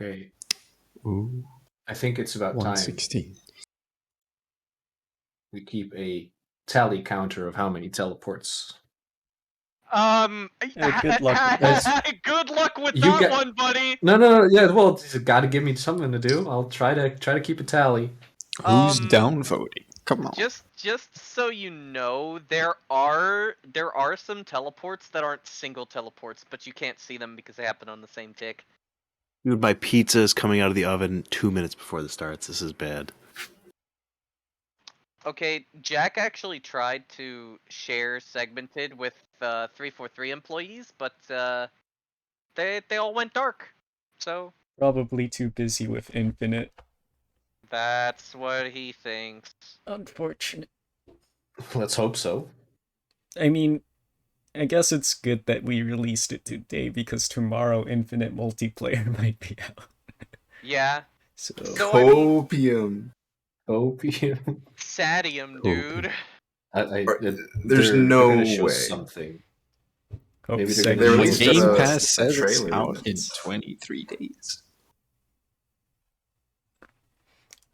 Okay. Ooh, I think it's about time 116. we keep a tally counter of how many teleports. Good luck with that. Good luck with You that get- one, buddy. No. Yeah, well, you got to give me something to do. I'll try to keep a tally. Who's downvoting? Come on. Just so you know, there are some teleports that aren't single teleports, but you can't see them because they happen on the same tick. Dude, my pizza is coming out of the oven 2 minutes before this starts. This is bad. Okay, Jack actually tried to share segmented with 343 employees, but they all went dark. So Probably too busy with Infinite. that's what he thinks. Unfortunate. Let's hope so. I mean, I guess it's good that we released it today because tomorrow Infinite multiplayer might be out. Yeah. So Copium. Opium. Sadium, dude. There's they're no gonna show way. something. hope Maybe they're They gonna released show a- Game a Pass says it's trailer. out in 23 days.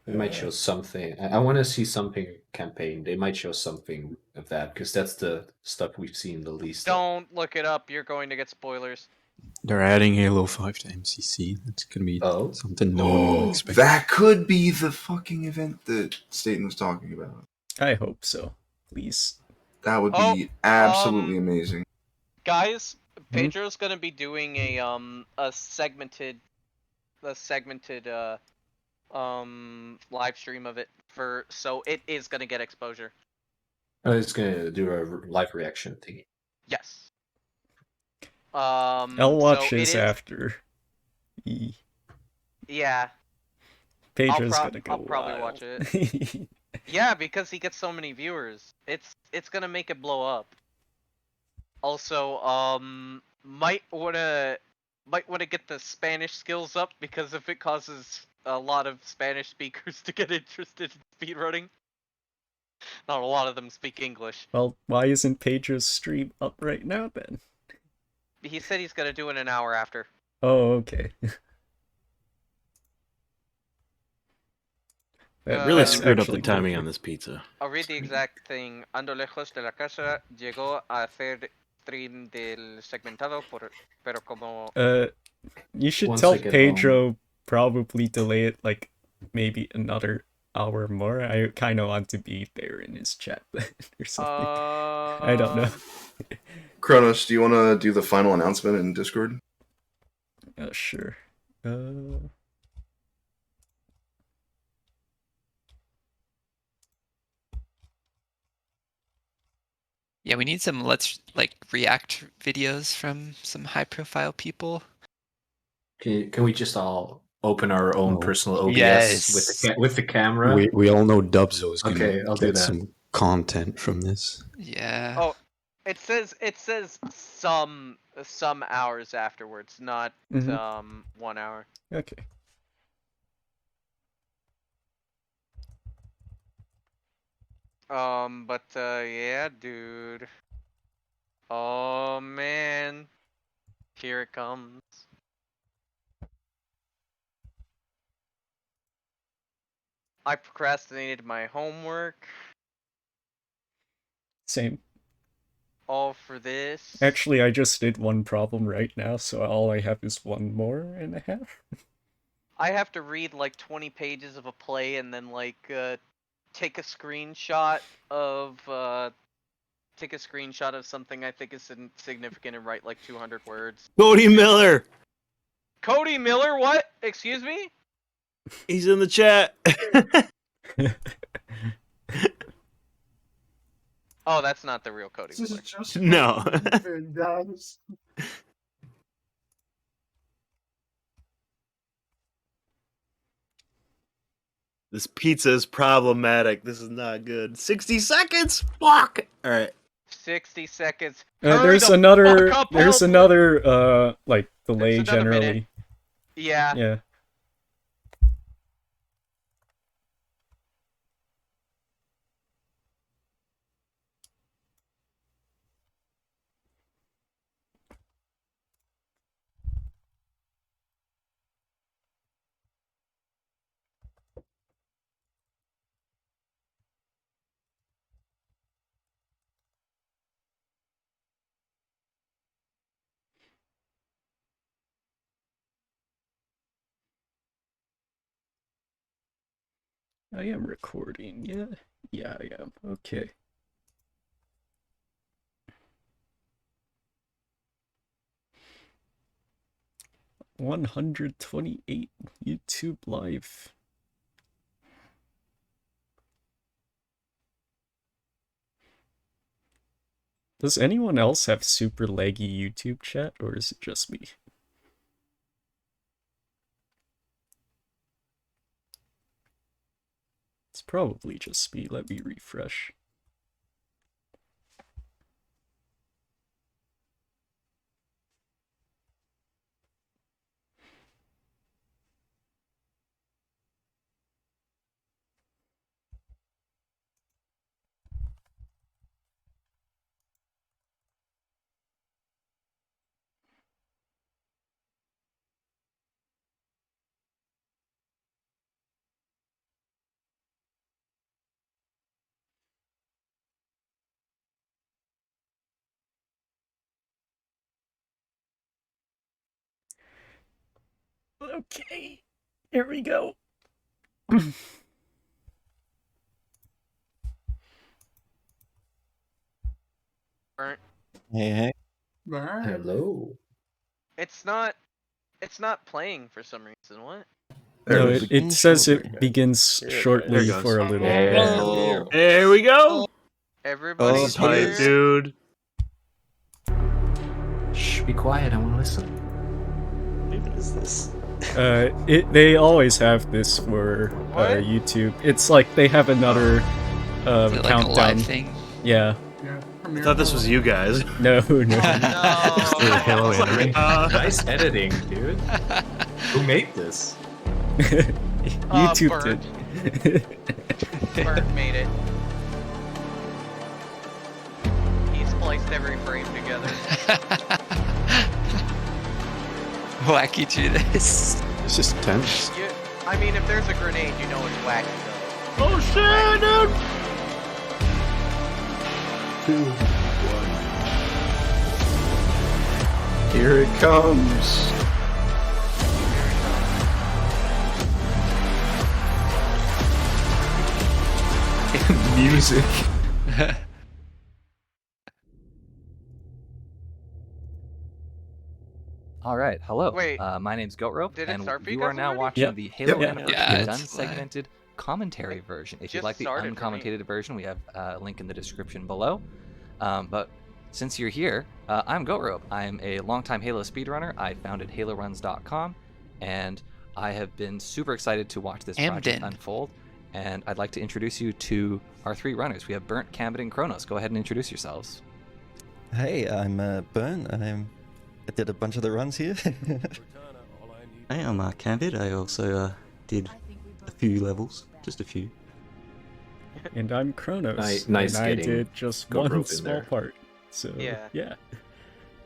They might show something. I want to see something campaign. They might show something of that because that's the stuff we've seen the least. Don't look it up. You're going to get spoilers. They're adding Halo 5 to MCC. That's gonna be something no one will expect. That could be the fucking event that Staten was talking about. I hope so. Please. That would be absolutely amazing. Guys, Pedro's gonna be doing a segmented live stream of it so it is gonna get exposure. It's gonna do a live reaction thingy. Yes. I'll watch so his after. Yeah. Pedro's gonna go I'll probably watch it. Yeah, because he gets so many viewers. It's gonna make it blow up. Also, might wanna get the Spanish skills up because if it causes a lot of Spanish speakers to get interested in speedrunning. Not a lot of them speak English. Well, why isn't Pedro's stream up right now then? He said he's gonna do it an hour after. Oh, okay. Really screwed up the timing on this pizza. I'll read the exact thing. Ando lejos de la casa, llegó a hacer stream del segmentado, pero como... You should Once tell I get Pedro probably delay it like maybe another hour more. I kind of want to be there in his chat or something. I don't know. Kronos, do you want to do the final announcement in Discord? Sure. Yeah, we need some react videos from some high profile people. Can we just all open our own personal OBS Yes. with the camera? We all know Dubzo's gonna I'll do get that. some content from this. Yeah. Oh, it says some hours afterwards, not 1 hour. Okay. But yeah, dude. Oh man, here it comes. I procrastinated my homework. Same. All for this. Actually, I just did one problem right now, so all I have is 1.5 more. I have to read like 20 pages of a play and then take a screenshot of something I think is significant and write like 200 words. Cody Miller! Cody Miller, what? Excuse me? He's in the chat. Oh, that's not the real Cody Miller. No. This pizza is problematic. This is not good. 60 seconds? Fuck! Alright. 60 seconds. There's another delay generally. Minute. Yeah. Yeah. I am recording, yeah. Yeah, I am. Okay. $128 YouTube Live. Does anyone else have super laggy YouTube chat, or is it just me? It's probably just me. Let me refresh. Okay, here we go. Burnt. Hey. Hello. It's not playing for some reason. What? No, There it says it begins There shortly it goes. for a little. Yeah. There we go. Everybody's Tight, here. dude. Shh, be quiet. I want to listen. What is this? They always have this for What? YouTube. It's like they have another Is it like a countdown. live thing? Yeah. I thought this was you guys. No, no. No. Hello, Henry. Nice editing, dude. Who made this? YouTube Bert. did. Bert made it. He spliced every frame together. Wacky do this. It's just tense. I mean, if there's a grenade, you know it's wacky though. Oh shit, dude! 2, 1. Here it comes. Music. All right, hello. Wait. My name's Goatrope, Did it and start for you you are guys now already? watching Yep. the Halo Yep. Infinite Yeah, it's unsegmented commentary version. If you'd just like the started for me. uncommented version, we have a link in the description below. But since you're here, I'm Goatrope. I'm a longtime Halo speedrunner. I founded HaloRuns.com, and I have been super excited to watch this project Amden. unfold. And I'd like to introduce you to our 3 runners. We have Burnt, Cambit, and Kronos. Go ahead and introduce yourselves. Hey, I'm Burn. I did a bunch of the runs here. Hey, I'm Cambit. I also did a few levels, just a few. And I'm Kronos. Nice and I getting did just Goatrope one in small there. part. So Yeah.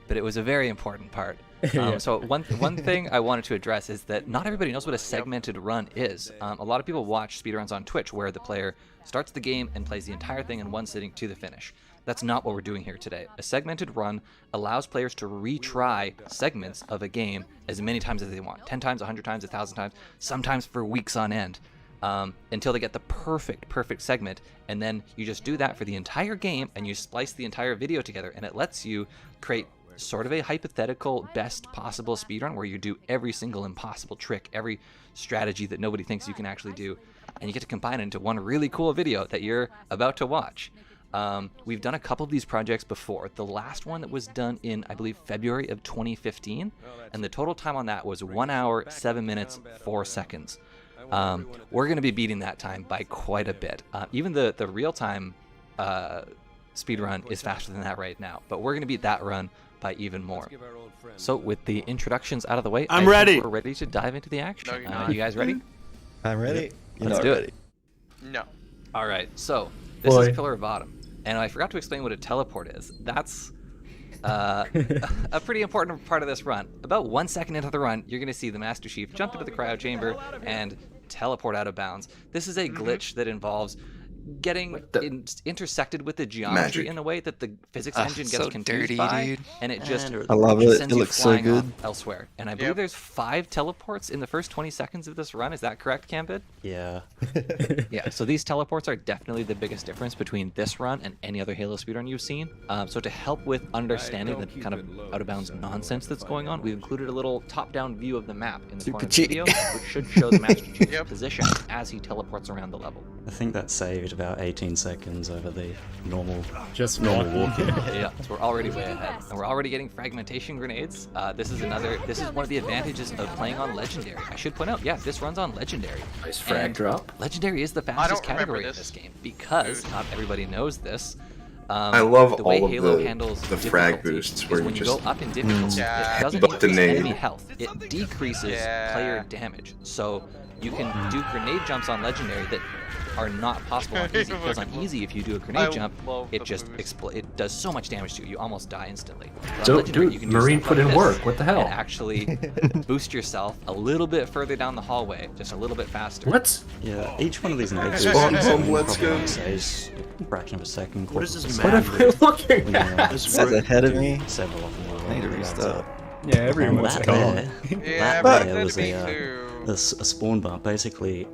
But it was a very important part. Yeah. So one thing I wanted to address is that not everybody knows what a segmented run is. A lot of people watch speedruns on Twitch where the player starts the game and plays the entire thing in one sitting to the finish. That's not what we're doing here today. A segmented run allows players to retry segments of a game as many times as they want. 10 times, 100 times, 1,000 times, sometimes for weeks on end. Until they get the perfect segment, and then you just do that for the entire game and you splice the entire video together, and it lets you create sort of a hypothetical best possible speedrun where you do every single impossible trick, every strategy that nobody thinks you can actually do, and you get to combine it into one really cool video that you're about to watch. We've done a couple of these projects before. The last one that was done in, I believe, February of 2015, and the total time on that was 1 hour, 7 minutes, 4 seconds. We're going to be beating that time by quite a bit. Even the real-time speed run is faster than that right now, but we're going to beat that run by even more. So with the introductions out of the way, I'm I think ready. we're ready to dive into the action. No, you're not. You guys ready? I'm ready. You're Let's not do it. ready. No. All right, so this is Pillar of Bottom, and I forgot to explain what a teleport is. That's a pretty important part of this run. About 1 second into the run, you're going to see the Master Chief jump into the cryo chamber and teleport out of bounds. This is a glitch that involves getting intersected with the geometry Magic. in a way that the physics Ugh, engine gets so confused dirty, by, dude. and it just I love it. sends It you looks so flying off good. elsewhere. And I believe there's 5 teleports in the first 20 seconds of this run. Is that correct, Cambid? Yeah. Yeah, so these teleports are definitely the biggest difference between this run and any other Halo speedrun you've seen. So to help with understanding the kind of out-of-bounds nonsense that's going on, we've included a little top-down view of the map in the Super corner of the cheap. video, which should show the Master Chief's Yep. position as he teleports around the level. I think that saved about 18 seconds over the normal Just normal walking. walking. Yeah, so we're already way ahead, and we're already getting fragmentation grenades. This is one of the advantages of playing on Legendary. I should point out, yeah, this runs on Legendary. Nice frag And drop. Legendary is the fastest don't remember category in this. this game because not everybody knows this. I love the way all of Halo the handles frag difficulty boosts is where you when you just go up in difficulty, Yeah. it doesn't But the increase nade. enemy health. It decreases Yeah. player damage. So you can do grenade jumps on Legendary that are not possible on easy. Because on easy, if you do a grenade jump, it just it does so much damage to you. You almost die instantly. But on So, Legendary, dude, you can do Marine stuff put like in this work. What the hell? And actually boost yourself a little bit further down the hallway, just a little bit faster. What? Yeah, each one of these nades Spawn bomb, let's go. saves a fraction of a second. What is this What map? am I looking When at? you're This That's ahead of me. several of them. I need to restart. Yeah, And everyone's that gone. there, Yeah, that but there that'd was be a too. spawn bump. Basically,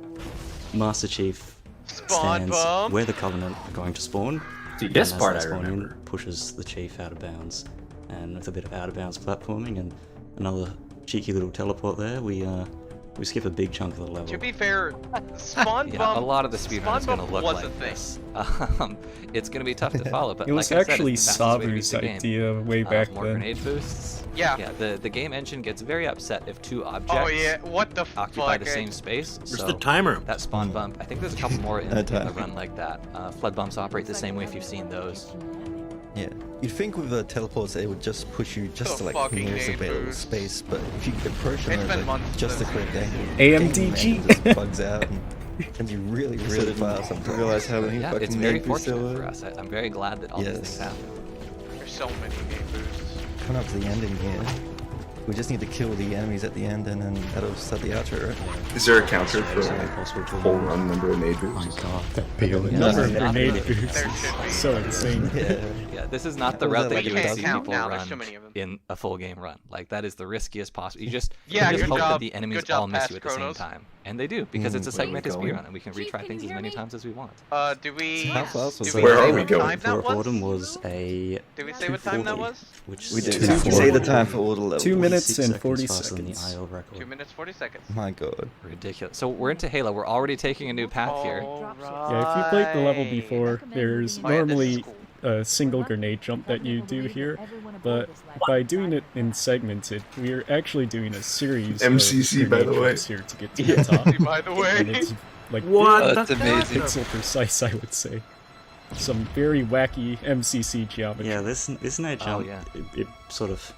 Master Chief Spawn stands bump. where the Covenant are going to spawn. See, and this as part they I spawn in, remember. pushes the Chief out of bounds. And with a bit of out of bounds platforming and another cheeky little teleport there, we skip a big chunk of the level. To be fair, spawn Yeah, bump. a lot of the speedrun is Spawn going to bump look was like a thing. this. It's going to be tough to follow, but It was like I said, actually it's the fastest way to beat Sabu's the game. idea way back More then. grenade boosts. Yeah. Yeah, the game engine gets very upset if 2 objects Oh yeah, what the occupy fuck? the same space. Where's So the timer? that spawn bump, I think there's a couple more in No the time. run like that. Flood bumps operate the same way if you've seen those. Yeah. You'd think with the teleports it would just push you just The to like fucking nearest nade available boost. space, but if you approach It's them been at months just the since- correct angle, AMDG. it just bugs out and can be really, really fast. I didn't realize how many Yeah, fucking it's very nade boosts there fortunate for were. us. I'm very glad that all these Yes. things happen. There's so many game boosts. Coming up to the ending here. We just need to kill the enemies at the end and then that'll start the outro, right? Is there a counter for It's a very possible to whole run number of nade Oh my boosts? god. Number of Yeah. grenade There boosts. should be. So insane. Yeah. Yeah, this is not the What was route that, that like you a would dozen? see Count people now, there's run too many of them. in a full game run. Like that is the riskiest possible. You just Yeah, you just good hope job. that the enemies Good job, all miss past you at the Chronos. same time, and they do because it's a where are we segmented going? speedrun, and we can retry things as many times as we want. Do we? How fast was do it? Where say are we what going? time that Flora was? Fordham was a Did we say what time that 240, was? which We did. is Did you 40 say the time for all the levels? 2 minutes 6 and seconds 40 faster than the seconds. IO record. 2 minutes 40 seconds. My god. Ridiculous. So we're into Halo. We're already taking a new path here. Yeah, if you played the level before, there's Oh, yeah, this is normally cool. a single grenade jump that you do here, but by doing it in segmented, we're actually doing a series MCC, of by grenade the way. jumps here to get to the top. By the And way. it's like What? That's amazing. pixel precise, I would say. Some very wacky MCC geometry. Yeah, this nade Oh, jump, yeah. it sort of...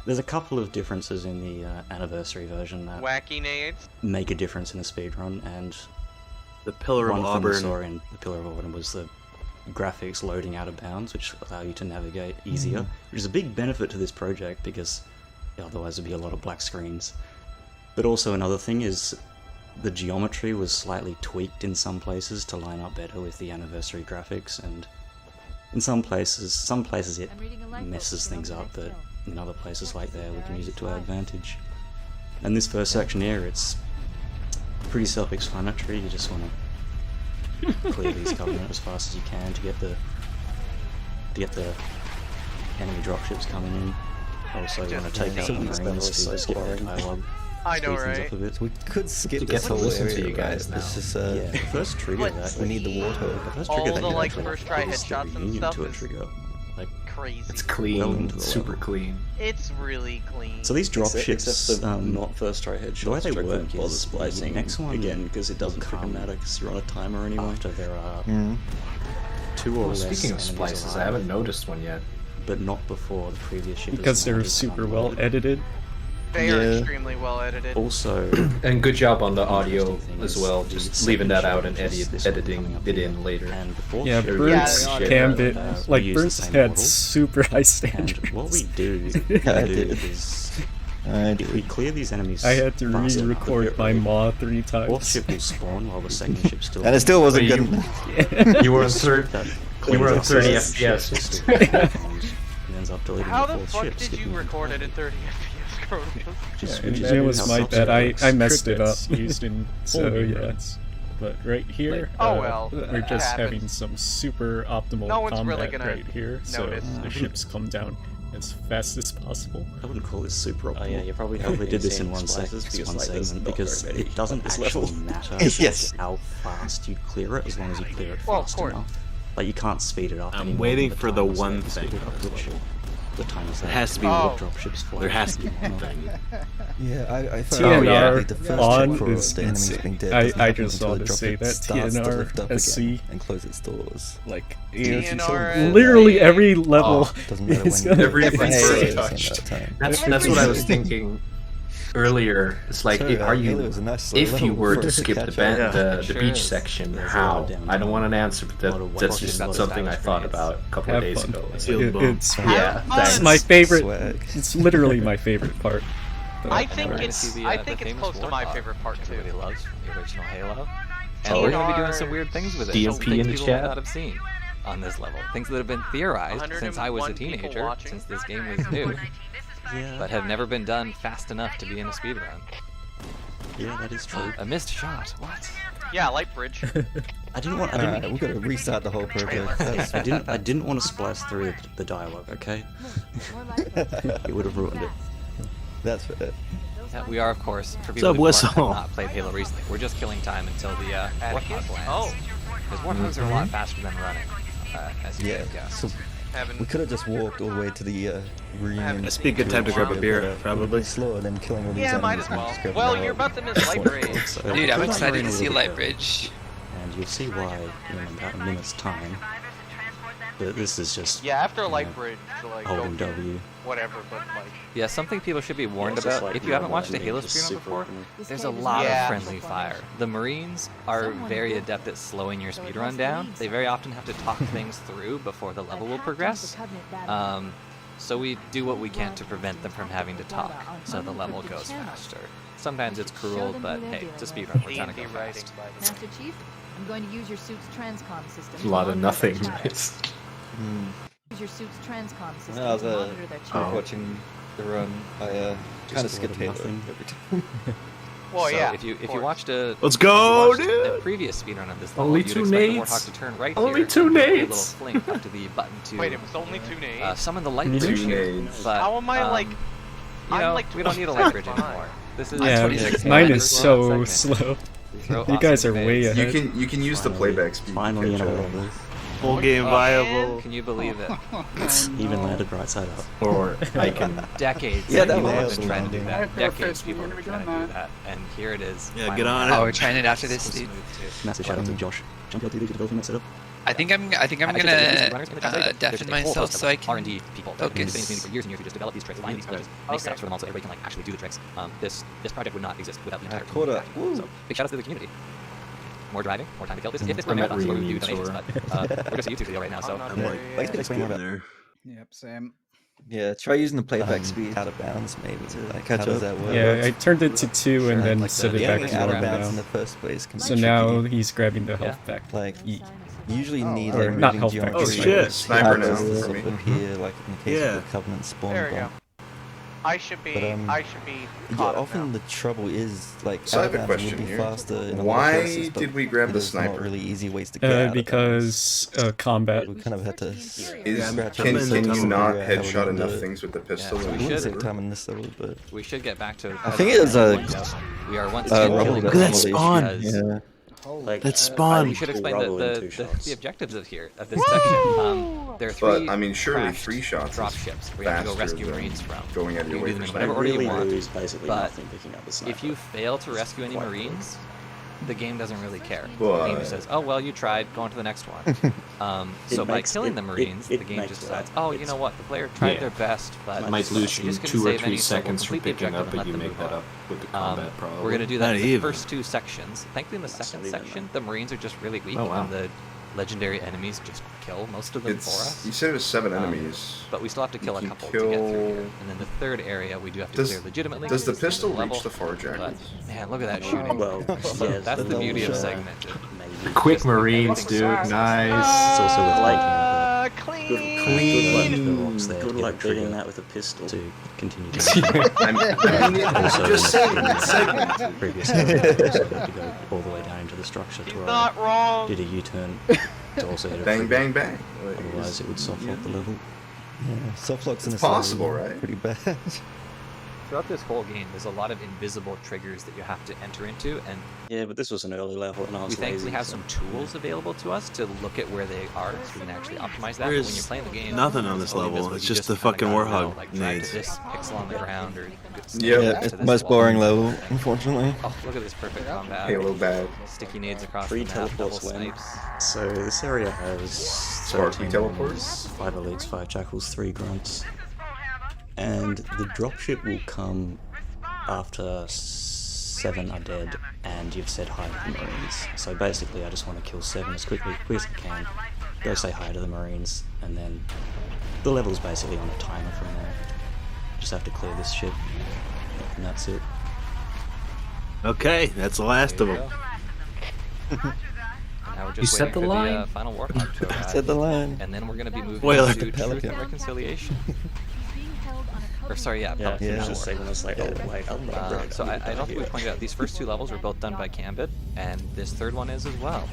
There's a couple of differences in the anniversary version that Wacky nades. make a difference in the speedrun, and The Pillar one of thing we Auburn. saw in the Pillar of Auburn was the graphics loading out of bounds, which allow you to navigate easier, which is a big benefit to this project because otherwise there'd be a lot of black screens. But also another thing is the geometry was slightly tweaked in some places to line up better with the anniversary graphics, and in some places it messes things up, but in other places like there we can use it to our advantage. And this first section here, it's pretty self-explanatory. You just want to clear these Covenant as fast as you can to get the enemy dropships coming in. Also, you want to take out the Something's better Marines was to so just get the boring. dialogue. I know, speed things right? up a bit. So we could skip To this get to whole listen to area, you guys right? It's now. just Yeah, the first trigger What? that we need the water. the first All trigger that the, you like, actually first try is the headshots and reunion stuff to a is- trigger. Like, Crazy. It's Well clean, into the super level. clean. It's really clean. so these drop Except ships, the not first try headshots. the way they direct work while is the splicing the next one again because it doesn't will freaking come matter because you're on a timer anyway. after there are Mm. 2 or Well, less speaking of enemies splices, I alive, haven't noticed one yet. but not before the previous ship is Because they're mounted and super well unloaded. edited. They are Yeah. extremely well edited. Also, And good job on the audio interesting thing as is well, the just second leaving that ship, out and which is this one coming editing up it here. in later. and the fourth Yeah, ship, Burns Yeah, Gambit, we like use the Burns same had model. super high And standards. what we do I did. is If we clear these enemies, I had to fast enough, re-record my maw 3 times. fourth ship will spawn while the second ship still. And it still wasn't But good you- enough. You were on third. That You were on clears 30 out the FPS. ship, it ends up deleting How the the fourth fuck ship, did you skipping the record it entire in 30 FPS, Chronos? Just Yeah, switches it in was how my subs bad. works. I messed it up. Scripts used in So full yeah. runs. But right here, oh well, we're it just happens. having some super optimal No one's combat really gonna right here, so notice. the ships come down as fast as possible. I wouldn't call this super optimal. Oh yeah, you're probably I only did this in seeing one splicers segment, because, like, there's not because very many it doesn't on this actually level. matter Yes. how fast you clear it, as long as you clear it Well, of fast course. enough. Like you can't speed it up. I'm anymore waiting than for the timer one saves, thing. which the timer saves. has to be Oh. dropships fly. There has to be one thing. Yeah, I found TNR the first on check for is the enemies insane. being dead I doesn't happen just until want the to say dropship that starts to TNR lift up SC, again and close its doors. like, TNR literally every level Doesn't matter is when gonna Every be first insane. touched. That's what I was thinking earlier. It's like, are you? If you were to skip the the Sure beach is. section, There's a how? lot of I don't want an answer, but lot of that's watching, just lot of something I stylish thought grades. about a couple Have of days fun. ago. It's Sealed like, bone. It's yeah, fun. thanks. it's my favorite. Swag. It's literally my favorite part. I And then think we're gonna it's see the, I the think it's famous close to my Warthog, favorite part which too. everybody loves from the original Halo. And we're gonna be doing some weird things with it. DMP some things in the people chat. might not have seen on this level. Things that have been theorized since I was a 101 people teenager, watching. since this game was new, Yeah, but have never been done fast enough to be in a speedrun. yeah, that is true. A missed shot. What? Yeah, Light Bridge. I didn't want. Alright, we've got to restart the whole project. That's- I didn't want to splice through the dialogue. Okay, it would have ruined it. That's fair. Yeah, we are, of course, for people Sub who whistle. have not played Halo recently, we're just killing time until the Warthog lands. Oh. Because Warthogs are a lot faster than running, as you Yeah, can guess. so Having we could have just walked all the way to the reunion. That'd be a good time to grab a beer, probably. Slower than killing all these yeah, might enemies as and well. just grab Well, the you're whole- about to miss Light Bridge. So, Dude, I'm we'll excited run to a see little bit, Lightbridge. and you'll see why in about a minute's time. But this is just Yeah, after you Light know, Bridge, like holding go W. whatever, but like Yeah, something people should be warned it's just about. like if you haven't watched a normal Halo enemies, speedrun super before, open. there's a lot Yeah. of friendly fire. The Marines are very adept at slowing your speedrun down. They very often have to talk things through before the level will progress. So we do what we can to prevent them from having to talk, so the level goes faster. Sometimes it's cruel, but hey, it's a speedrun. We're trying to D&D go writing. fast. By the way. Master Chief, I'm going to use your suit's transcom system. A lot of nothing. Use your suit's transcom system I was to monitor their chat. watching the run. I kind of Just a lot skipped of Halo nothing. every time. Well, So yeah. if you of course. watched a Let's if you go, watched dude! the previous speedrun of this level, Only you'd two expect the nades. Warthog to turn right Only here two and do a nades. little fling up to the button to Wait, it was only 2 nades. summon the light Two bridge here. nades. But How am I like? you I'm know, like we don't need a light bridge 25. anymore. This is Yeah, 26 mine minutes is per so second. slow. Throw You guys awesome are way evades. ahead. You can use the playback speed. Finally in catch a up. level. Full game Oh, viable. Can you believe it? Even landed right side up. Or I can. Decades. Yeah, that people have was been trying to do landing. that. Decades people have been trying to do that, and here it is. Yeah, finally. get on Oh, it. we're trying it after this, So dude. smooth, too. Massive shout out to Josh. Jump out TV to developing that setup. I think I'm I gonna think that the runners in the chat, there's deafen a whole myself host so I of can R&D people that have been in this focus. community for years and years who just develop these tricks, find these glitches, make setups for them all so everybody can like actually do the tricks. This project would not exist without the entire Quarter. community. So big shout out to the community. More driving, more time to kill. If this were I'm at marathons, where we would do reunions donations, or- but we're just a YouTube video right now, so I'm not I'm there like, yet. let's explain more about There. Yep, same. Yeah, try using the playback speed out of bounds maybe to like catch up. That works. Yeah, I turned it to 2 and Sure. then Like set the it Getting back to out of 1 bounds in now. the first place can be So now tricky. he's grabbing the health back. Like you usually need Or like not moving health back, geometry. Oh, shit. Sniper now Patterns for me. up here, like in case Yeah. of the Covenant spawn There we bomb. go. I should be. But, I should be. Yeah, caught up often now. the trouble is like So I have a out of bounds would question be here. faster in a lot of Why cases, but did we grab the there's not sniper? really easy ways to get out of Because combat. bounds. We kind of had to Is, scratch can up can and you not figure out how we're headshot gonna enough do it. things with the pistol? so and we It wouldn't should- take time in this level, but we should get back to. I think it was a We are once rubble again killing that the That level spawn. because yeah. Like, Let's I spawn. we should explain Rubble in 2 the shots. objectives of this section. There are 3 But I mean, surely crashed 3 shots drop is ships where you have to go faster rescue than Marines from. going out of You your can way do for them I in whatever order you really want. lose basically but nothing picking up the sniper. If you fail to rescue any Quite Marines, the game doesn't really care. But- The game just says, "Oh well, you tried. Go on to the next one." So by makes- killing the it- Marines, it the game makes just it decides, up. "Oh, you It's- know what? The player tried Yeah. their best, but Might lose you you just couldn't 2 or save 3 any, so we'll seconds from complete the picking up, objective but you and let make them that move up with the on. combat probably. We're gonna do that Not in the even. first 2 sections. Thankfully, in the second not even, section, the Marines are just really weak, Oh, wow. and the legendary enemies just kill most of them for us. You said it was 7 enemies. But we still have to kill a can couple to get through kill- here. And then the third area we do have to clear legitimately. Does the 'cause it's the pistol level. reach the far But jackets? man, look at that shooting. Well, yeah, That's the beauty of shot. segmented. Quick Just make Marines, everything dude. fast. Nice. It's also with like Clean. the rocks there to Good get luck the trigger beating that with a pistol. to continue to I mean, also just saying, it's segment. segment. Previous episodes, so we had to go all the way down into the structure He's to where not wrong. I did a U-turn to also hit a Bang, trigger. bang, bang. Otherwise, it would soft lock the level. Yeah, soft locks in It's this level possible, are right? Pretty bad. Throughout this whole game, there's a lot of invisible triggers that you have to enter into, and Yeah, but this was an early level and I we was thankfully lazy. have some tools available to us to look at where they are, so we can actually optimize that. There But when is you're playing the game, nothing on it's this fully level, invisible. it's You just the kinda fucking gotta know, Warhog like, drag nades. to this pixel on the ground, or Yep. Yeah, to it's this the most wall. boring level, unfortunately. Oh, look at this perfect combat. Halo bad. Sticky nades across Free the map, double teleports win. snipes. So this area has Sparky 17 teleports? enemies, 5 elites, 5 jackals, 3 grunts, and the dropship will come after 7 are dead and you've said hi to the Marines. So basically I just want to kill 7 as quickly as I can, go say hi to the Marines, and then the level's basically on a timer from there. Just have to clear this shit, and that's it. Okay, that's the last of them. Now we're You just set waiting the for line? the final Warhawk to arrive. Set the line. And then we're going to be moving Spoiler. into Truth Pelican. and Reconciliation. Or sorry, yeah, Yeah, Pelican he was War. just saying this like, oh wait, I'm not ready. So I don't think we pointed out, these first 2 levels were both done by Gambit, and this third one is as well.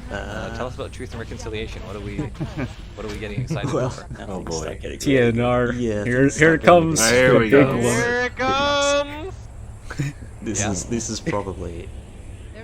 Tell us about Truth and Reconciliation. What are we getting excited Well, for? Oh boy. TNR. Yeah, Here it's it not gonna comes. be- There the we big go. one. Here it comes. This is probably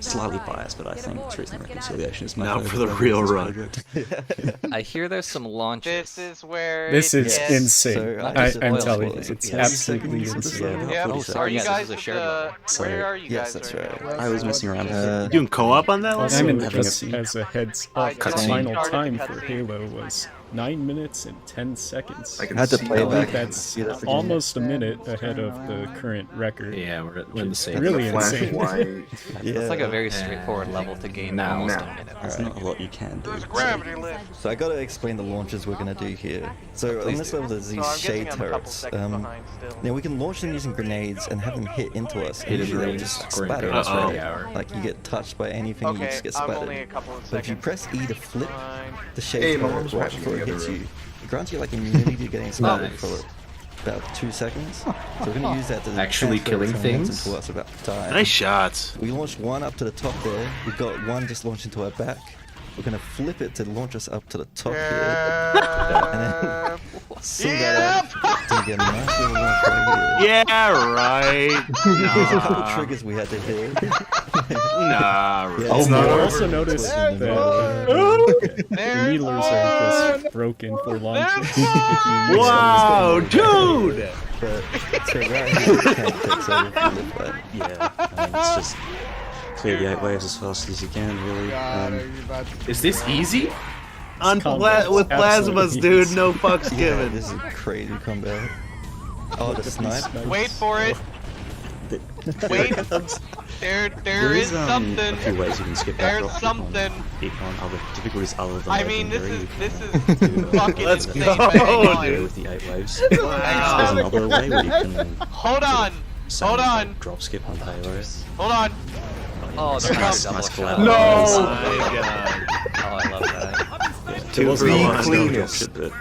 slightly biased, but I think Truth and Reconciliation is my Now favorite for the level of real this run. project. I hear there's some launches. This is where This it is gets- insane. So, I'm oil telling you, spoilers. it's Yeah. absolutely Yeah, insane. about Yep. 40 Oh, sorry, Are you yes, guys this is a with shared the- level. So- Where are you Yes, guys that's right right. now? I was messing around with You doing co-op on that level? Also, I'm having just as a heads I up, the just final started the time for cutscene. Halo was 9 minutes and 10 seconds. I can I had to see play I how back. think that's See that again. almost a minute ahead of the current record. Yeah, we're in the same. Really flash insane. white. Yeah. It's like a very straightforward level to gain Now. almost Now. a minute. There's not a lot you can do. There's gravity lift. So I gotta explain the launches we're gonna do here. So on this level there's So these I'm guessing shade I'm a couple turrets. seconds behind still. Now we can launch them using grenades and have them hit into us. And Hidden usually they'll Marines, just Green splatter Guns us, Uh-oh. right? Ready Hour. Like you get touched by anything, you Okay, just get I'm splattered. only a couple of But if you seconds. press E to flip Fine. the shade Hey, my turret mom's right watching before the it other hits room. you, it grants you like immunity to getting splattered Nice. for about 2 seconds. So we're gonna use that to Actually transfer killing some momentum things? to us about time. Nice shots. We launched one up to the top there. We've got one just launched into our back. We're gonna flip it to launch us up to the top here. And then swing that up to get a nice little launch right here. Yeah, right. There's a couple Nah, triggers we had to hit. nah, right. Yeah, it's I not also over. noticed It's that in the There's needlers are just broken for launches. If you use Wow, dude! But so right here, you can't fix everything with that. Yeah, I mean, it's just clear the 8 waves as fast as you can, really. Is this easy? On combat with is plasmas, absolutely dude. No fucks Yeah, given. this is crazy combat. Oh, the snipe. Wait for it. Wait. There is a something. few ways you can skip that There's drop something. on other difficulties other than I mean, this legendary. is fucking Let's insane. go, but hang on. dude. With the 8 waves. Hang There's on. another way where you can Hold on. Hold on. drop skip on payloads. Hold on. Oh, There the comes- double nice shot. collab. Oh my god. Oh, I love that. Two for the one. cleanest. But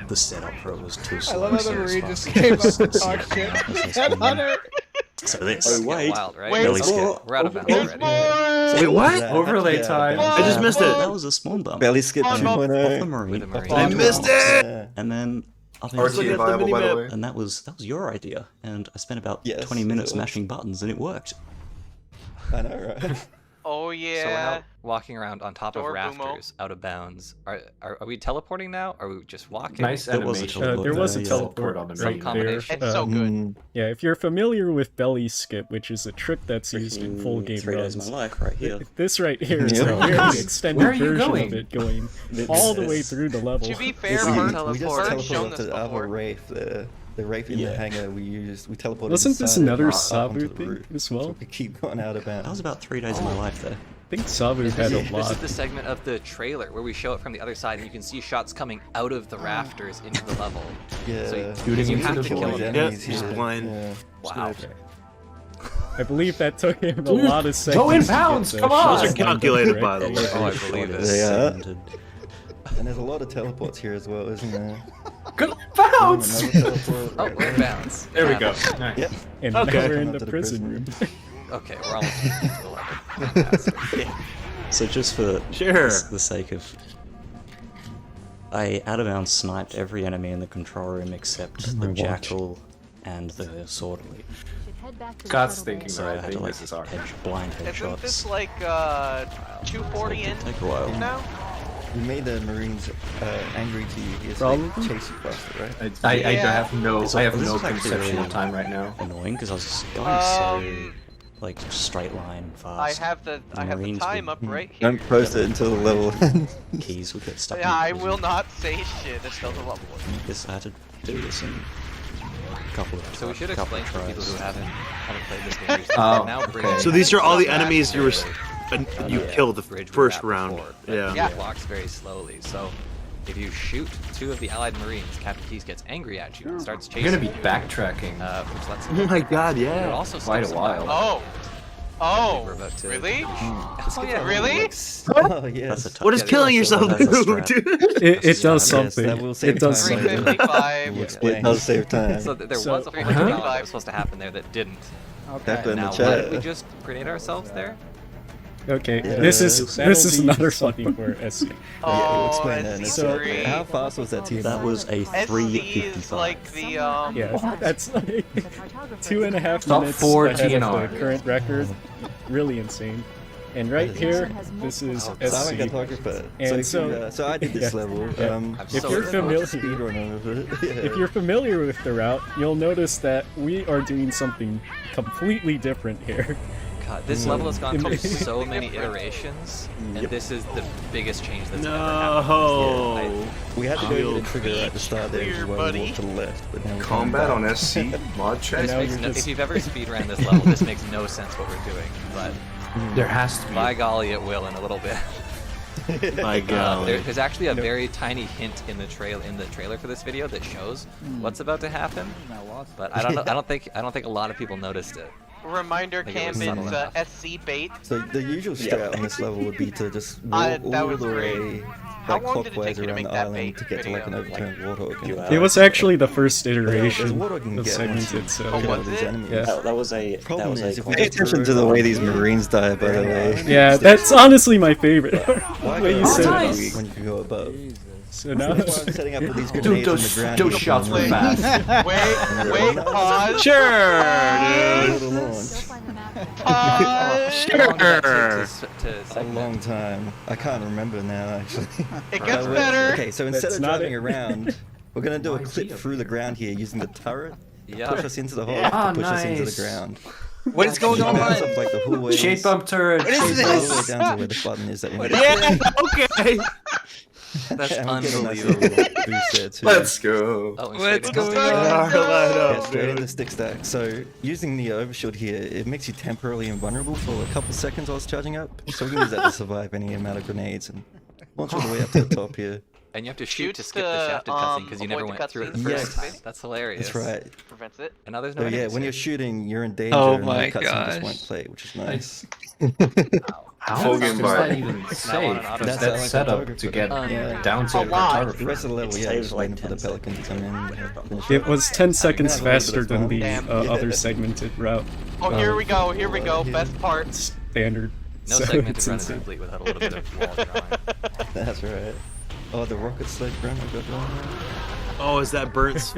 the setup for it was too I slow. love how so the it's Marine fast. just came up So and talked shit. it's been- So this. It's getting wild, right? Wait, Belly there's skip. We're out of bounds There's already. more. Wait, what? Yeah, Overlay yeah, time. belly I just skip. missed it. That was a spawn bump. Belly skip Off the Off the 2.0. Marine. With the Marine. I missed it. Yeah. And then I think RT viable, by the way. and that was your idea. And I spent about Yes, 20 it minutes was. mashing buttons and it worked. I know, right? Oh So we're yeah. now walking around on top of Door Bumo. rafters, out of bounds. Are we teleporting now? Are we just walking? Nice There was a animation. teleport There was a Yeah. teleport on the right there. combination. It's so good. Mm, Yeah, if you're familiar with belly skip, which is a trick that's used in full game 3 days of runs, my life right here. this right here is Yeah. a very extended Where are you version going? of it, going all the way through the level. To be fair, we Bert, just Bert's shown teleported up this to the other before. Wraith, the Wraith in the Yeah. hangar we used. We teleported Wasn't this inside it another and up Sabu onto the thing roof. as So well? we keep going out of That was bounds. about 3 days of my life there. think Sabu This had a is lot. the segment of the trailer where we show it from the other side, and you can see shots coming out of the rafters into the level. Yeah. So Shooting you into have the to kill void. them. Yeah, Enemies just here. blind. Yeah. Wow. I believe that took him a Dude, lot of seconds. go in to get pounds, the come shots on! Those are lined up calculated, by the correctly. way. Oh, I believe it. They are. Cemented. And there's a lot of teleports here as well, isn't there? Go bounce! Another teleport. Oh, we're in bounds. There we Yeah. go. Nice. Yep. And Okay. now we're in Up the to the prison room. Okay, we're almost to the level. Fantastic. So just for Sure. the sake of, I out of bounds sniped every enemy in the control room except the watch. jackal and the swordly. Should head back to the God's shuttle thinking bay. So the I right had to thing. like This is hard. blind Isn't headshots. this like 240 in Take a while. now? We made the Marines angry to you here, so Probably. they chase you faster, right? I Yeah. have no This I have is no actually conceptual really time right now. Annoying because I was just going Um, so like straight line I fast. have the Marines time would- up right here. Don't post it until the level. Keys would get stuck. Yeah, in I prison. will not say shit until the level. This I had to do this in a couple of So we should couple explain of for people who tries. haven't played this game recently. Oh, We're now okay. bringing So these are all the back enemies you were to you the killed the bridge we first were at round. before, but Yeah. It walks very slowly. So if you shoot 2 of the allied marines, Captain Keys gets angry at you and starts You're chasing gonna be you, backtracking. which lets Oh him my god, You're yeah. also Quite a still while. surviving. Oh, We're about to- really? Oh yeah, Really? Oh, yes. That's a tough What does yeah, killing so yourself that's a do, strat. dude? It does Yes, something. that will save It does time later. something. 355. It does save time. So there So- was a 355 that was supposed to happen there that didn't. Definitely in Now the why did we chat. just grenade ourselves there? Okay, Yeah. this is That'll this is be another something fun. for SC. Yeah, Oh, we'll explain that in a So- second. How fast was that team? That was a SC is 355. like the Yeah, that's like The cartographer 2.5 Top minutes 4 ahead TNR. of the current record. Really insane. And right here, this is Silent SC. Cartographer. And So I did this yeah, level. yeah. I'm If so you're excited. familiar, Speedrunner of it. Yeah. if you're familiar with the route, you'll notice that we are doing something completely different here. God, this level has gone In- through so many iterations, and Yep. this is the biggest change that's ever happened. No. We had to go Shield with the trigger at the start there, which is why we walked to the left. But now we're coming Combat back. on SC mod check. And now Makes you're no, just- if you've ever speedrun this level, this makes no sense what we're doing, but There has to be. by golly, it will in a little bit. My god. There's actually a very tiny hint in the trailer for this video that shows what's about to happen, but I don't know. I don't think a lot of people noticed it. reminder Think it was cam, subtle it's enough. SC bait. So the usual strat on this level would be to just walk that all was the great. way How like long did it clockwise take you to around make the that island bait to get to like an video? overturned warthog. few and hours. It was actually the first Yeah, there's iteration warthog can of get once you segmented, kill so was these it? enemies. Yeah. That was a that Problem was is, a if we pay attention to the way these Marines die, by the way. yeah, that's honestly my favorite. Why the way go you above said nice. it. when you can go above? So now, That's why I'm setting up all these Dude, grenades on those, the ground. those to shots were kill fast. Wait, pause. Sure, them. dude. Little Go launch. find the map. Pause. How long did that Sure. take to A segment? long time. I can't remember now, actually. It gets So, better. Okay, so instead That's of not driving it. around, we're gonna do a clip through the ground here using the turret. Yeah. Push us into the hole. Yeah. To push us into Nice. the ground. What is going Bounce on? up like the whole way. Shade bump turret. What is shade this? bump. All the way down to where the button is that we need. Yeah, okay. That's And we're getting a nice unbelievable. little boost there too. Let's go. Oh, and What's straight into going the- on? Yeah, straight in the stick stack. So using the overshield here, it makes you temporarily invulnerable for a couple seconds whilst charging up. So we can use that to survive any amount of grenades and launch all the way up to the top here. And you have to shoot to Shoots skip the to, shafted cutscene because you never avoid the went through it the cutscenes. first Yes. time. That's hilarious. That's right. Prevents it. And now there's no So yeah, enemies when here. you're shooting, you're in danger. Oh and my the cutscene just gosh. won't play, which is nice. How Full does game that bar. even save? on Because auto That's that's like set up cartographer. to get Yeah. down to A lot. The rest of the level, It yeah, saves just like waiting for the 10 pelican to come in. and finish it was 10 seconds Yeah, a little bit faster of than fun. the Damn. other segmented route. Oh, here we go. Here we go. Best part. Standard. No so segmented it's run is insane. complete without a little bit of wall drawing. That's right. Oh, the rocket sled run I got wrong. Oh, is that Burnt's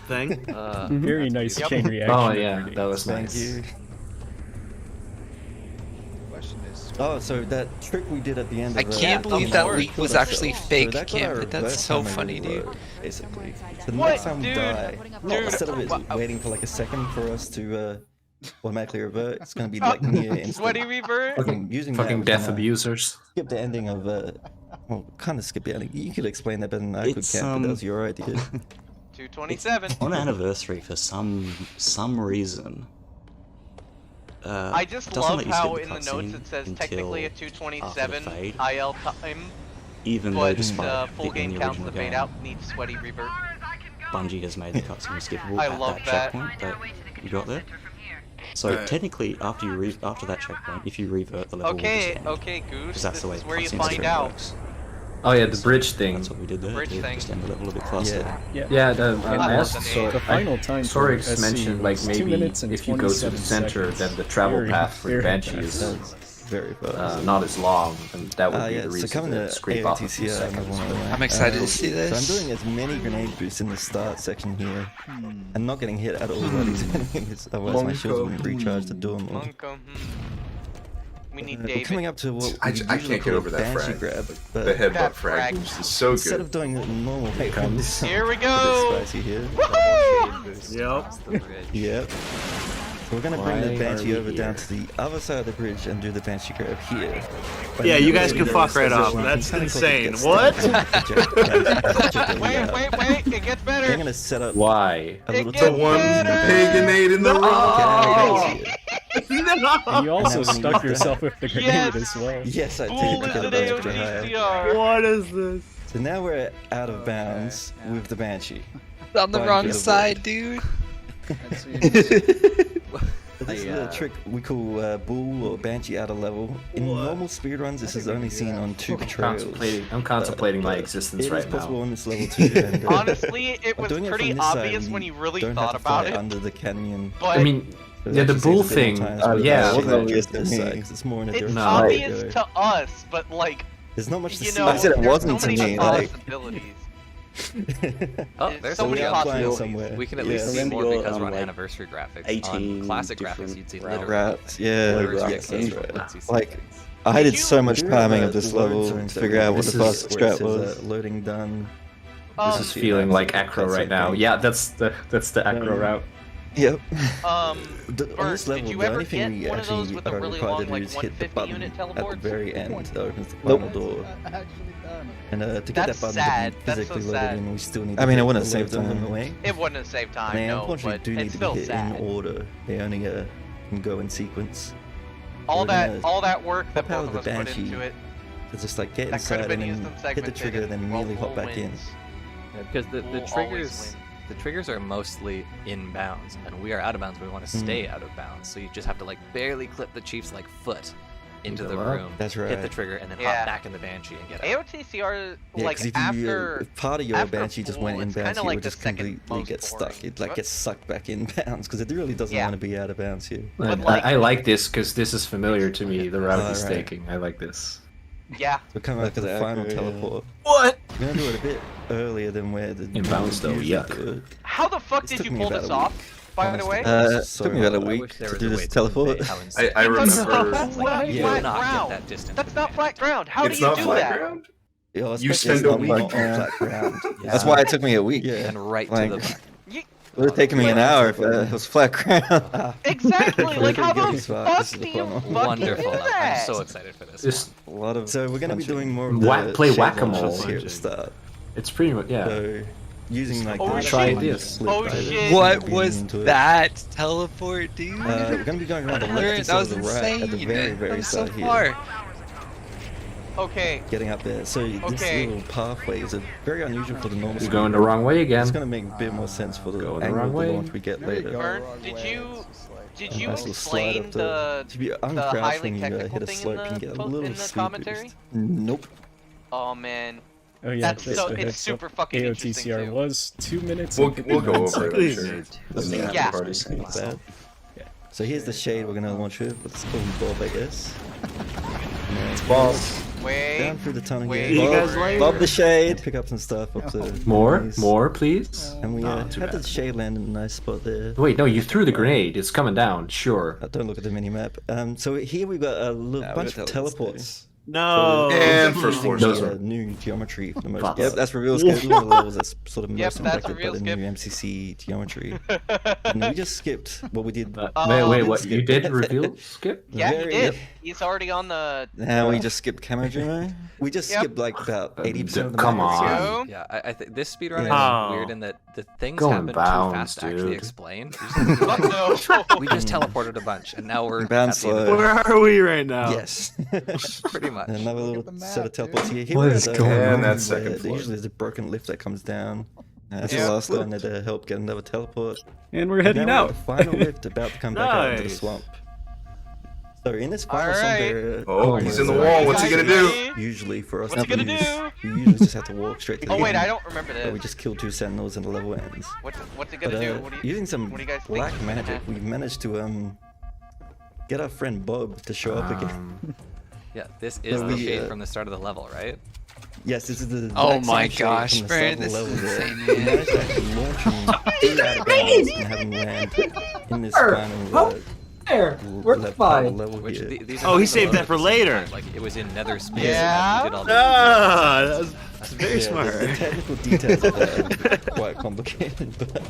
thing? Very nice chain reaction. Oh of yeah, grenades. that was Thank nice. you. Oh, so that trick we did at the end I of can't believe that leak was actually fake, Cam. That's so funny, dude. Basically. So the What, next time we dude? die, Dude, instead of it what- waiting for like a second for us to automatically revert, it's gonna be like near instant. Sweaty revert. Fucking using Fucking that, death we're gonna abusers. Skip the ending of well, kind of skip the ending. You could explain that better than I could, It's, Cam, but that was your idea. 227. On anniversary, for some reason, I just doesn't love let you skip how the in the notes cutscene it says until technically a after the 227 fade. IL time, Even though but despite full in game the counts original the fade game, out needs sweaty revert. Bungie has made the cutscene skippable I at love that that. checkpoint that you got there. So technically, after that checkpoint, if you revert, the level will Okay, just end. okay, Goose. Because that's This the way is where you cutscene find stream out. works. Oh yeah, the bridge thing. That's what we did there. Bridge to thing. just end the level a bit faster. Yeah. Yeah, And I the- asked the final time for Sorix SC mentioned like was 2 maybe minutes and if you go to the 27 center, seconds. then the travel Very, path for the very Banshee fast. is Very fast. not as long, and that would be Yeah, the so reason coming to to scrape off a few AOTCR, seconds. I'm excited to see So this. I'm doing as many grenade boosts in the start section here, and not getting hit at all by these enemies, otherwise my shields wouldn't recharge to do them all. Monka, We need We're David. coming up to what I we can't usually get call over a that Banshee frag. grab, The but headbutt That frag frag. boost is so instead good. of doing it normal ones, Here we a go! bit spicy here. Yep. Yep. So we're gonna bring Why the are Banshee we over down here? to the other side of the bridge and do the Banshee grab here. But Yeah, you now guys that can we fuck know right this off. position, That's we can insane. get What? stuck. Wait, it gets They're better! gonna set up Why? a little gets The one paganade in the Get room. out of here. And you also And then when you stuck do yourself with the grenade Yes! as well. Yes, I Fool did is get an a extra high. AOTCR! What is this? So now we're out of bounds with the Banshee. On the Fine, wrong get a side, dude. This is a little trick we call Bull or Banshee out of level. In normal speedruns, this is only seen on two trails. I'm contemplating my existence It right is possible now. on this level too. And, Honestly, it by was doing it pretty from this side, obvious we when you really don't thought have to about fly it, under the canyon. but I mean, So it yeah, the actually bull saves a bit thing. more time, so Yeah, it's wasn't actually obvious this to side, me. 'cause it's more in a it's different obvious area. to us, but like, There's not much to you see. know, I said it there's wasn't so to many me, like- possibilities. Oh, There's there's so so many we are flying possibilities. somewhere. We can at Yeah. least see Remember more your, because we're on like, anniversary graphics. 18 On classic different graphics, you'd see routes. literally Routes, yeah. literally routes, extras that's from right. once you see Like, things. I did you- so much There timing are of this load level zones to that figure out we what This the can is- fuck see where it strat says, was. loading done. This is feeling like acro right now. Yeah, that's the acro route. Yep. On Bert, this level, did you the ever only thing get we one of those actually with a are really required long, to do like, is hit the 150 button unit at the teleports? very end that opens the Nope. final door. And to get That's that button sad. to be That's physically so loaded sad. in, we still need I to mean, it hit wouldn't the save load zone on time. the way. It wouldn't have saved time, They no, unfortunately but do need it's to be still hit sad. in order. They only can go in sequence. All We're that, gonna all that work that pop out both of of the us put Banshee, into it, To just like get that could have inside and been used then in hit the segmented, trigger, then and immediately hop Bull back in. wins. Yeah, because the Bull always triggers wins. the triggers are mostly in bounds, and we are out of bounds. We want to stay out of bounds, so you just have to like barely clip the Chief's like foot into the Go up. room, That's hit the right. trigger, and then Yeah. hop back in the Banshee and get out. AOTCR, Yeah, like 'cause if you, after, if part of your after Banshee just went Bull, in it's bounds, kinda it like would the just second completely most get stuck. boring. It like gets sucked back in bounds because it really doesn't Yeah. want to be out of bounds here. But, like- I like this because this is familiar to me. The route he's Alright. taking. I like this. yeah, So coming up to the That's final accurate, yeah. teleport. What? We're gonna do it a bit earlier than where the In bounds, though, usually yuck. do it. how the fuck This did took you me pull about this a off, week, by the honestly. way? It So took me about a I week wish there to was do a way this to teleport. convey how insane I it is. remember. That's flat You would not ground. get that distance. That's with not the flat ground. How It's do you not do flat that? ground. Yeah, You especially spend if a it's not week. on flat ground. That's why it took me a week. Yeah. And right Like- to the button. It would have taken me an hour if it was flat ground. Exactly. Like how Pretty the good spot. fuck This is do the you funnel. fucking Wonderful. do that? I'm so excited for this. Just A lot of. So we're gonna be punching. doing more of the Play shade whack-a-mole. launches here at the start. it's pretty much yeah. So using like Oh, the try shade this. split Oh, by the- shit. What beating was into it. that teleport, dude? We're gonna be going around the left That instead was of the right insane. at the very, very That was so start here. far. Okay. Getting up there. So this Okay. little pathway is very unusual for the normal. You're going the wrong way again. It's gonna make a bit more sense for the Going the angle wrong of the way. launch we get later. Vern, did you Nice little slide explain up the If you the uncrouch highly when you technical hit a thing in slope, you can the get a post- little in the speed commentary? boost. Nope. Oh man, Oh yeah, That's just so- a it's heads super up. fucking interesting, AOTCR too. was 2 minutes. We'll and go 59 over seconds. it. I'm sure. Doesn't have Yeah. to party. Not bad. So here's the shade we're gonna launch with. Let's call him Bob, I guess. It's balls. wait. Down through the tunnel Wait. here. You guys later. Love the shade. Pick up some stuff up to More, nice. more, please. And we Not too had the bad. shade land in a nice spot there. Wait, no, you threw the grenade. It's coming down. Sure. Don't look at the mini map. So here we've got a little Nah, bunch we'll of tell this teleports. No. And first floor. Those Using are- the new geometry for the most Fuck. part. Yep, that's reveal There's skip. one of the levels that's sort of Yep, most that's impacted by reveal the skip. new MCC geometry. And we just skipped what we did. Wait, what? You did reveal skip? Yeah, he very, did. He's already on the. Now we just skipped Camo Jumo. We just Yep. skipped like about 80% of the Come map. on. Yeah, I think this speedrun Yeah. is weird in that the things Go in happen too bounds, fast to actually dude. explain. Fuck no. We just teleported a bunch, and now we're Bounce at the end of Where are we right now? Yes. it. Pretty much. Another little set of teleports here. Here What we is go. going on? Where That second floor. Usually there's a broken lift that comes down. That's Yeah. the last one there to help get another teleport. And we're heading Now out. The final lift about to come back out into the Nice. swamp. So in this final Alright. swamp area, Oh, he's in the wall. What's he gonna do? usually for us What's he gonna newbies, do? we usually just have to walk straight to the Oh wait, end, I don't remember but we this. just kill 2 sentinels and the level ends. What's he But gonna do? What do you? using some what do you guys think black is gonna magic, happen? we managed to get our friend Bob to show up again. Yeah, this is So the we, shape from the start of the level, right? Yes, this is the Oh exact my same shape gosh, from the Brad, start of the this is level there. insane, We man. managed to actually launch him out of bounds and have him land in this final There, we're fine. level Which here. these are Oh, some he of the saved that levels for at the later. same time, Like it was in Nether Space. Yeah? And we did all the Ah, that's very Yeah, smart. The technical details of that are quite complicated, but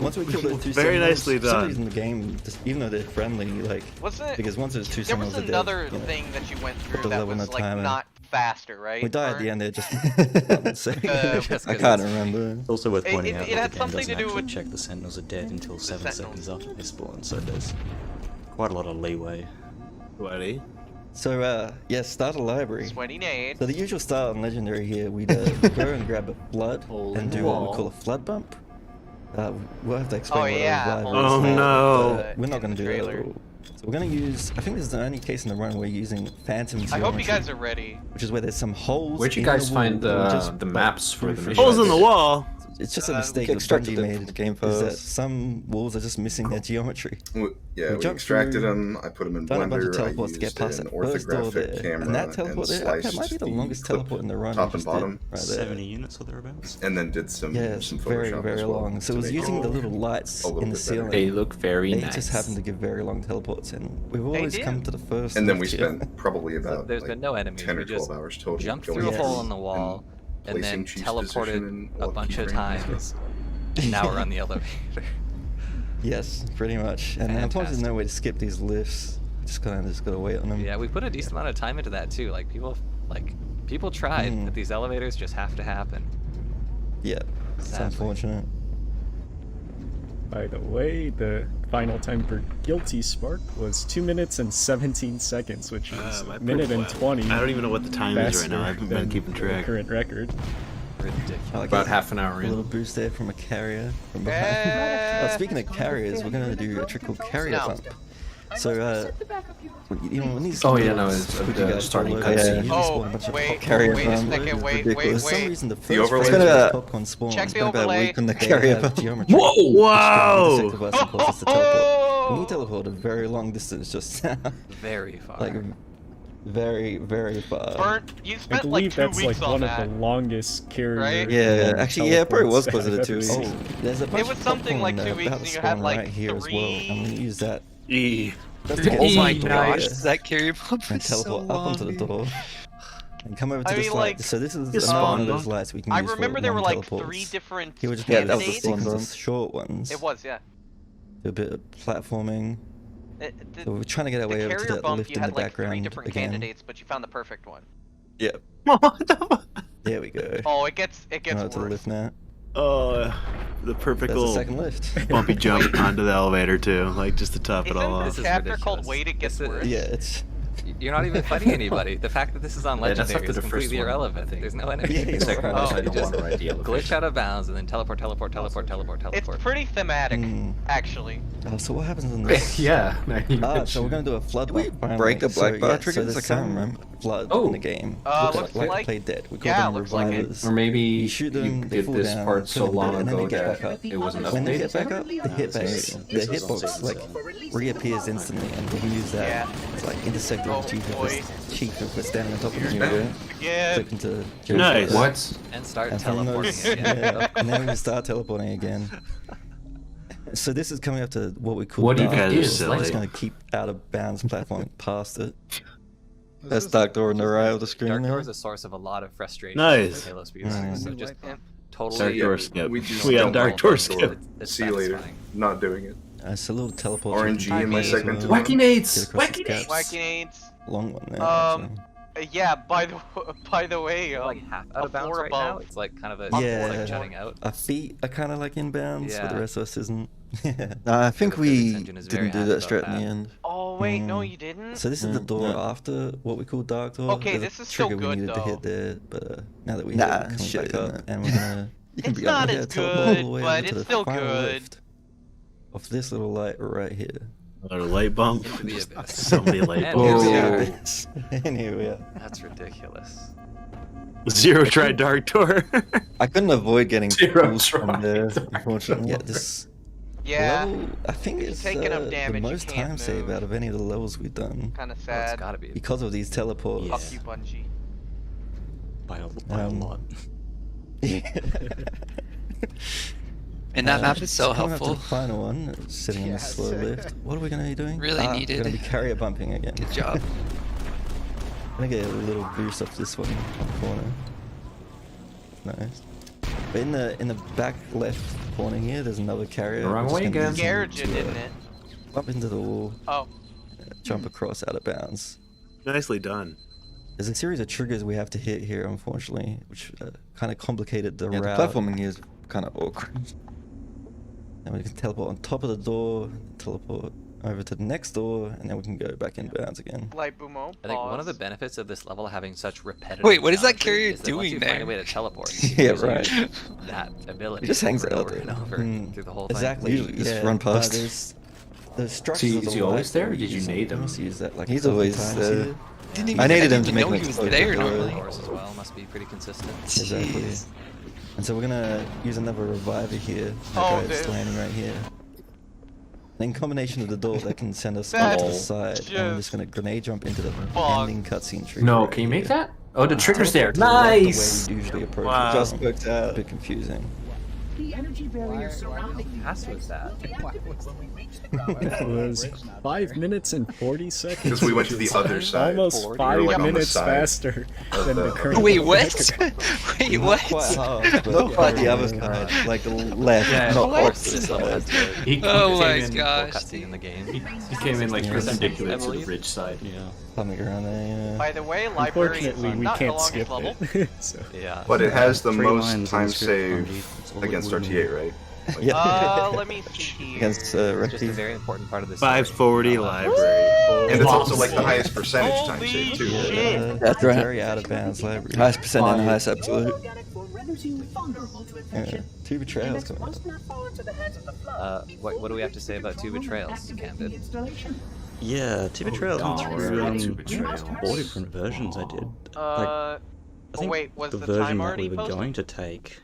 once we kill those 2 Very sentinels, nicely done. somebody's in the game, just, even though they're friendly, like, Wasn't it? because once those 2 There was sentinels are dead, another you know, thing that you went put through the that level on was the like timer. not faster, right? We die at the Or- end there just Just I 'cause can't it's- remember. It's also worth It- pointing it- out it that had the game something doesn't to do actually with- check the sentinels are dead until 7 sentinels. seconds after they spawn, so there's quite a lot of leeway. Buddy. So, yeah, start a library. Sweaty nade. So the usual style in Legendary here, we'd go and grab a flood Hole and in do the what we wall. call a flood bump. We'll have to explain Oh, what yeah, a hole library in is. the no. but we're not in going the to do that trailer. at all. So we're going to use, I think this is the only case in the run we're using phantom I geometry, hope you guys are ready. which is where there's some holes. Where'd you in guys the find wall that we the just, the like, maps for the briefly missions? Holes in the wall. It's just a mistake we that extracted Bungie them made. from the game Is that first. some walls are just missing their geometry. Yeah, we jumped extracted through, them. I put them in Done a bunch of Blender. I teleports to get used past an that first door there, orthographic camera and that teleport there, that sliced might be the longest clip teleport in the run. top we and just did bottom. right there. 70 units or thereabouts. And then did some Yeah, it's some very, Photoshop very as well long. So it to was make using the it little lights a little in the bit better. ceiling. They look very They nice. just happen to give very long teleports, and we've always do. come to the first. And then we lift here. spent probably about there's like been no enemies. 10 We or 12 just hours total. jumped going through a Yes. hole in the wall and then placing Chief's position teleported and a all bunch of keyframes. times. And now we're on the elevator. Yes, pretty much. And then unfortunately, there's no way to skip these lifts. Just kind of just gotta wait on them. Yeah, we put a decent amount of time into that too. Like people tried, but these elevators just have to happen. Yeah, it's Sadly. unfortunate. By the way, the final time for Guilty Spark was 2 minutes and 17 seconds, which is My a minute and 20. I don't even know what the time is right now. I faster haven't been than keeping the track. current record. Ridiculous. I like About it. half an hour A little in. boost there from a carrier from behind. Speaking of carriers, we're gonna do a trick called carrier No. bump. So, you know, when these Oh, yeah, no, guys it's put the you guys starting all over, cutscene. you usually spawn a bunch of wait, carrier wait a bump. second, wait, For some wait. reason, the The first overlay phase is of gonna popcorn spawn. check the It's about a overlay. week on the They carrier have bump geometry. Whoa! Wow! Which can cause us to teleport. When we teleport a very long distance, just Very far. like very, very far. Burnt. You I spent like believe 2 that's weeks like on one that. of the longest carrier. Right? Yeah, actually, yeah, it probably was teleports closer to I've 2 ever weeks. seen. Oh, there's a bunch was of something like popcorn, 2 weeks about and to you had, spawn like, right here as well. I'm gonna use that. E. Just to get Oh my some gosh, carrier that carrier pump and is so teleport up onto the long. door. And come over to I this mean, light. like, So this is Just another one spawn of those them. lights we can I use remember for there were long like teleports. 3 different Here we're just Yeah, gonna that was the use candidates. spawn the short ones. It was, yeah. Do a bit of platforming. The, So we're trying to get our the way over to carrier that bump, lift you in the had like 3 background different again. candidates, but you found the perfect one. Yeah. What the fuck? There we go. Oh, it gets Come out to the worse. lift now. Oh, the perfect That's the little second lift. bumpy jump onto the elevator too, like just to top it Isn't all this off. This is chapter called ridiculous. Wait It Gets This is- Worse? Yeah, it's You're not even fighting anybody. The fact that this is on Yeah, that's Legendary after is the first completely one, I irrelevant. think. There's no Yeah, enemy. the second one is I you don't just wanna ride the elevator. glitch out of bounds and then teleport. It's pretty thematic, Mm. actually. So what happens in this? Yeah. no, you So we're gonna do a flood. Did we bump finally. break the black bar So triggers? there's I can't some remember. flood Oh. in the game. Looks like like- play dead. We call yeah, them looks like it. revivers. Or maybe You shoot them, you they did fall this down, part so turn them long dead, and then they ago get that back up. it wasn't When they updated. get back up, the hitbox like reappears instantly, and we can use that Yeah. to like intersect Oh, with the boy. chief if we're standing on top of You're the back again. click into Nice. What? and start and from teleporting those- again. yeah, and then we can start teleporting again. So this is coming up to what we call What dark even doors. is I'm just like- gonna keep out of bounds platforming past it. That's Dark Door on the right of the screen Dark there. Door is a source of a lot of frustration Nice. for Halo speedrunners. So just totally Dark Yeah, Door skip. we just We got don't Dark want Door that skip. door. It's See you later. satisfying. Not doing it. It's a little teleport. RNG in my segment. Wacky nades! Get across Wacky these nades! gaps. Wacky nades. Long one there. Yeah. By the way, like half out of bounds floor right now. above. It's like kind of a Yeah. it's like jutting out. Our feet are kind of like inbounds, but the Yeah. rest of us isn't. Yeah. I think the we physics engine is very didn't do happy that about strat in the that. end. Oh wait, no, you didn't. So this is the door no. after what we call dark door. Okay, There's a this is still trigger good, we needed to though. hit there, but now that we Nah, hit it, coming shit, back up, isn't it? and we're gonna. You can It's be not on as teleport all the good, way but over to it's the still final good. lift of this little light right here. Another light bump. Into the abyss. So many light And bulbs. here we are. And here we are. That's ridiculous. Zero try dark door. I couldn't avoid getting Zero pulls from try. there, unfortunately. Yeah, this Yeah, level, I think If it's you take enough the damage, you most can't time save move. out of any of the levels we've done kind of Oh, it's sad. gotta be because of these teleports. Yeah. Fuck you, Bungie. By a lot. And that map is so coming up to helpful. the final one, sitting in the slow lift. What are we gonna be doing? Really We're needed. gonna be carrier bumping again. Good job. Gonna get a little boost off this one corner. Nice. But in the back left corner here, there's another carrier. The wrong We're just way gonna again. use him Garage to, didn't it? Bump into the wall, Oh, jump across out of bounds. Nicely done. There's a series of triggers we have to hit here, unfortunately, which kind of complicated the Yeah, the route. platforming here is kind of awkward. And we can teleport on top of the door, teleport over to the next door, and then we can go back in bounds again. Light Boomo. I think one of the pause. benefits of this level having such repetitive. Wait, what is that geometry carrier is that once doing you find there? a way to teleport, Yeah, gives you right. That ability. It just hangs over and out over there. and over Mm, through the whole exactly. Usually just yeah, run past. There's structures of Is the he always light there, or that did you use nade him? sometimes use that like He's a couple always, times uh, here. Didn't even, I needed him didn't to make know an he was explosion. there thing. normally. Doors as well must be pretty consistent. Exactly. Jeez. And so we're gonna use another reviver here. Oh, That guy's dude. landing right here. In combination with the door, that can send us That's off to the side. And I'm just gonna grenade jump into the Fuck. ending cutscene trigger. No, right can you make here. that? Oh, the trigger's there. Teleport to the left Nice! The way we usually approach Wow. it. Just worked A out. bit confusing. Pass was that. It was 5 minutes and 40 seconds. Because we went to the other side. Almost We were, 5 like, on the minutes side faster of than the the- current. Wait, world what? record. Wait, Not what? quite half, but Not quite the yeah, other side, like the left, Yeah, not what? off to the side. He Oh my came in, gosh. Cutscene in the game. He came in like Yeah, perpendicular I to the believe. ridge side. Yeah. Something around there, yeah. By the way, library is Unfortunately, we not the can't longest skip level. it. So. Yeah. But it has the 3 most lines in time the script, save Bungie. That's all it against would need. RTA, right? Yeah. Let me see here. Against It's just a Recti. very important part of this. 540 series. library. And it's also like the highest percentage time Holy save too. shit. That's right. Very out of bounds library. Highest percent and highest absolute. Yeah. 2 betrayals coming up. What do we have to say about 2 betrayals, Candid? Yeah, Two Betrayals went God, through Two Betrayals. 4 different versions I did. I think wait, was the the version time that already we were posted? going to take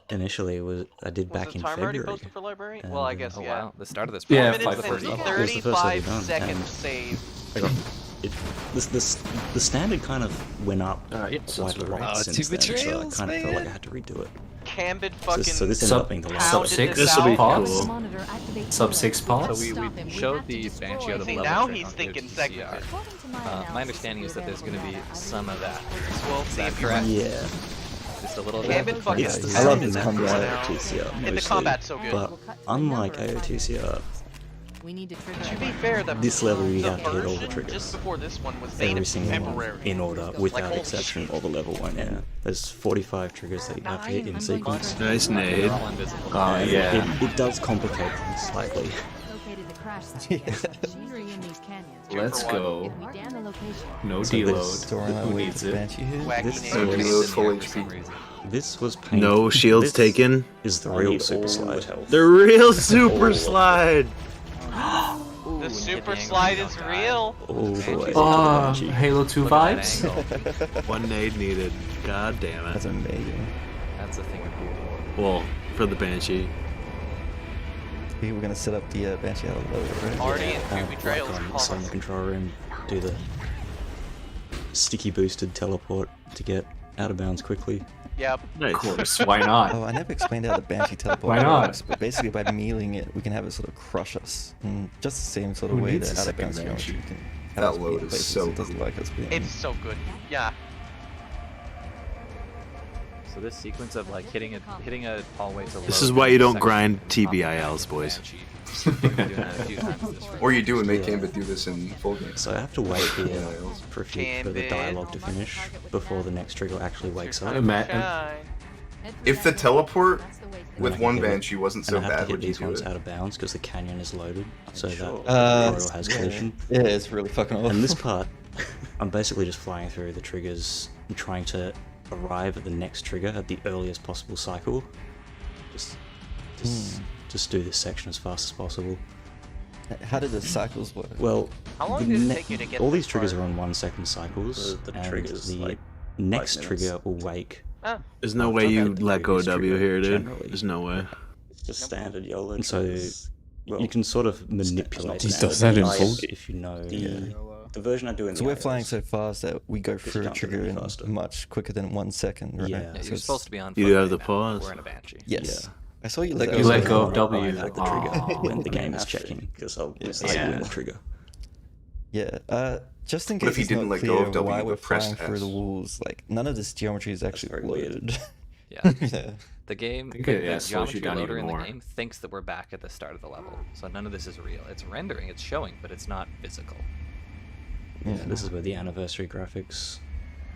initially was I did Was back the in time already February. posted for library? And, Well, I guess Oh yeah. wow, the start of this. Yeah, 4 project minutes was the and first level. It was the first level 35 done, seconds and save. I got it. The standard kind of went up Yeah, so quite a it's lot right. since Two then, so I betrayals, kind of felt like I man. had to redo it. Cambid So, fucking so this ended Sub- up being the pounded last. Sub this 6 This will be out. cool. Monitor activate Sub killer. 6 pods? So we showed the Banshee out of the See, level now trick he's on thinking OTCR. segmented. According to my My analysis, understanding is that there's going to be some of that. We'll Is see that if you're correct? right. Yeah, Just a little Cambid bit. fucking it's the I love same the as combat. AOTCR And the mostly, combat's so good. but unlike AOTCR, We need to trigger To be fair, the this level you the have to hit all the version triggers. just before this one was made every of single temporary. one in order without holy exception, shit. or the level one. Yeah, there's 45 triggers that you have to hit in sequence. Nice They're nade. all invisible. Yeah. It does complicate things slightly. located the crash site. Machinery in these canyons. Let's go. If we damn the location, No So this- deload. Drawing our Who way needs to the it? Banshee here. Wacky This name. So was- deload full For some HP. reason. This was painful. No shields This taken. Is the real super slide. The real super slide. The super slide is real. All the way. Halo 2 Look at that vibes? angle. One nade needed. God damn it. That's amazing. That's a thing of beauty. Well, for the Banshee. Here we're gonna set up the Banshee out of the level, right? Already in 2 Like betrayals. on some control room, do the sticky boosted teleport to get out of bounds quickly. Yep. Nice. Of course, why not? Oh, I never explained how the Banshee teleport Why not? works, but basically by mealing it, we can have it sort of crush us. And just the same sort of Who way needs that a out of second bounds Banshee? geometry can have That us be load in is places so it doesn't cool. like us being. It's so good. Yeah. So this sequence of like hitting a hallway to This load is why you in don't seconds grind on the back TBILs, of the boys. Banshee. We've been doing that a few times in this run. Or you do and make Gambit do this in full game. So I have to wait here for the dialogue to finish before the next trigger actually wakes up. If the teleport And with then I one can hit it. Banshee wasn't And so I have to bad, hit would you these do ones it? out of bounds because the canyon is loaded, so that the Uh, tutorial has collision. Yeah, it's really fucking awful. And this part, I'm basically just flying through the triggers and trying to arrive at the next trigger at the earliest possible cycle. Just do this section as fast as possible. How did the cycles work? Well, How long the did it take you to get all this these triggers far? are on 1 second cycles, The and triggers, the like, next 5 minutes. trigger will wake. There's no way you let go of W here, dude. There's no way. It's just standard YOLO. And so triggers. Well, you can sort of manipulate He that does that in if- full? if you know. The version I do in So the we're iOS, flying so fast that we go Just through a jump trigger really in faster. much quicker than 1 second, right? Yeah. Yeah, So you're it's- supposed to be on. You foot do by have the now. pause. We're in a Banshee. Yes. I saw you let go. You let go of I W. have the trigger Aw. when the game is have to, checking. because I'll Yeah. miss I Yeah. win the trigger. Yeah. Just in What case if he it's didn't not let clear go of W why but we're pressed flying through the S? walls, like none of this geometry is actually very weird. loaded. Yeah. Yeah. The game, think the, it, the yeah, slows you geometry down loader even in the more. game thinks that we're back at the start of the level. So none of this is real. It's rendering, it's showing, but it's not physical. Yeah, this is where the anniversary graphics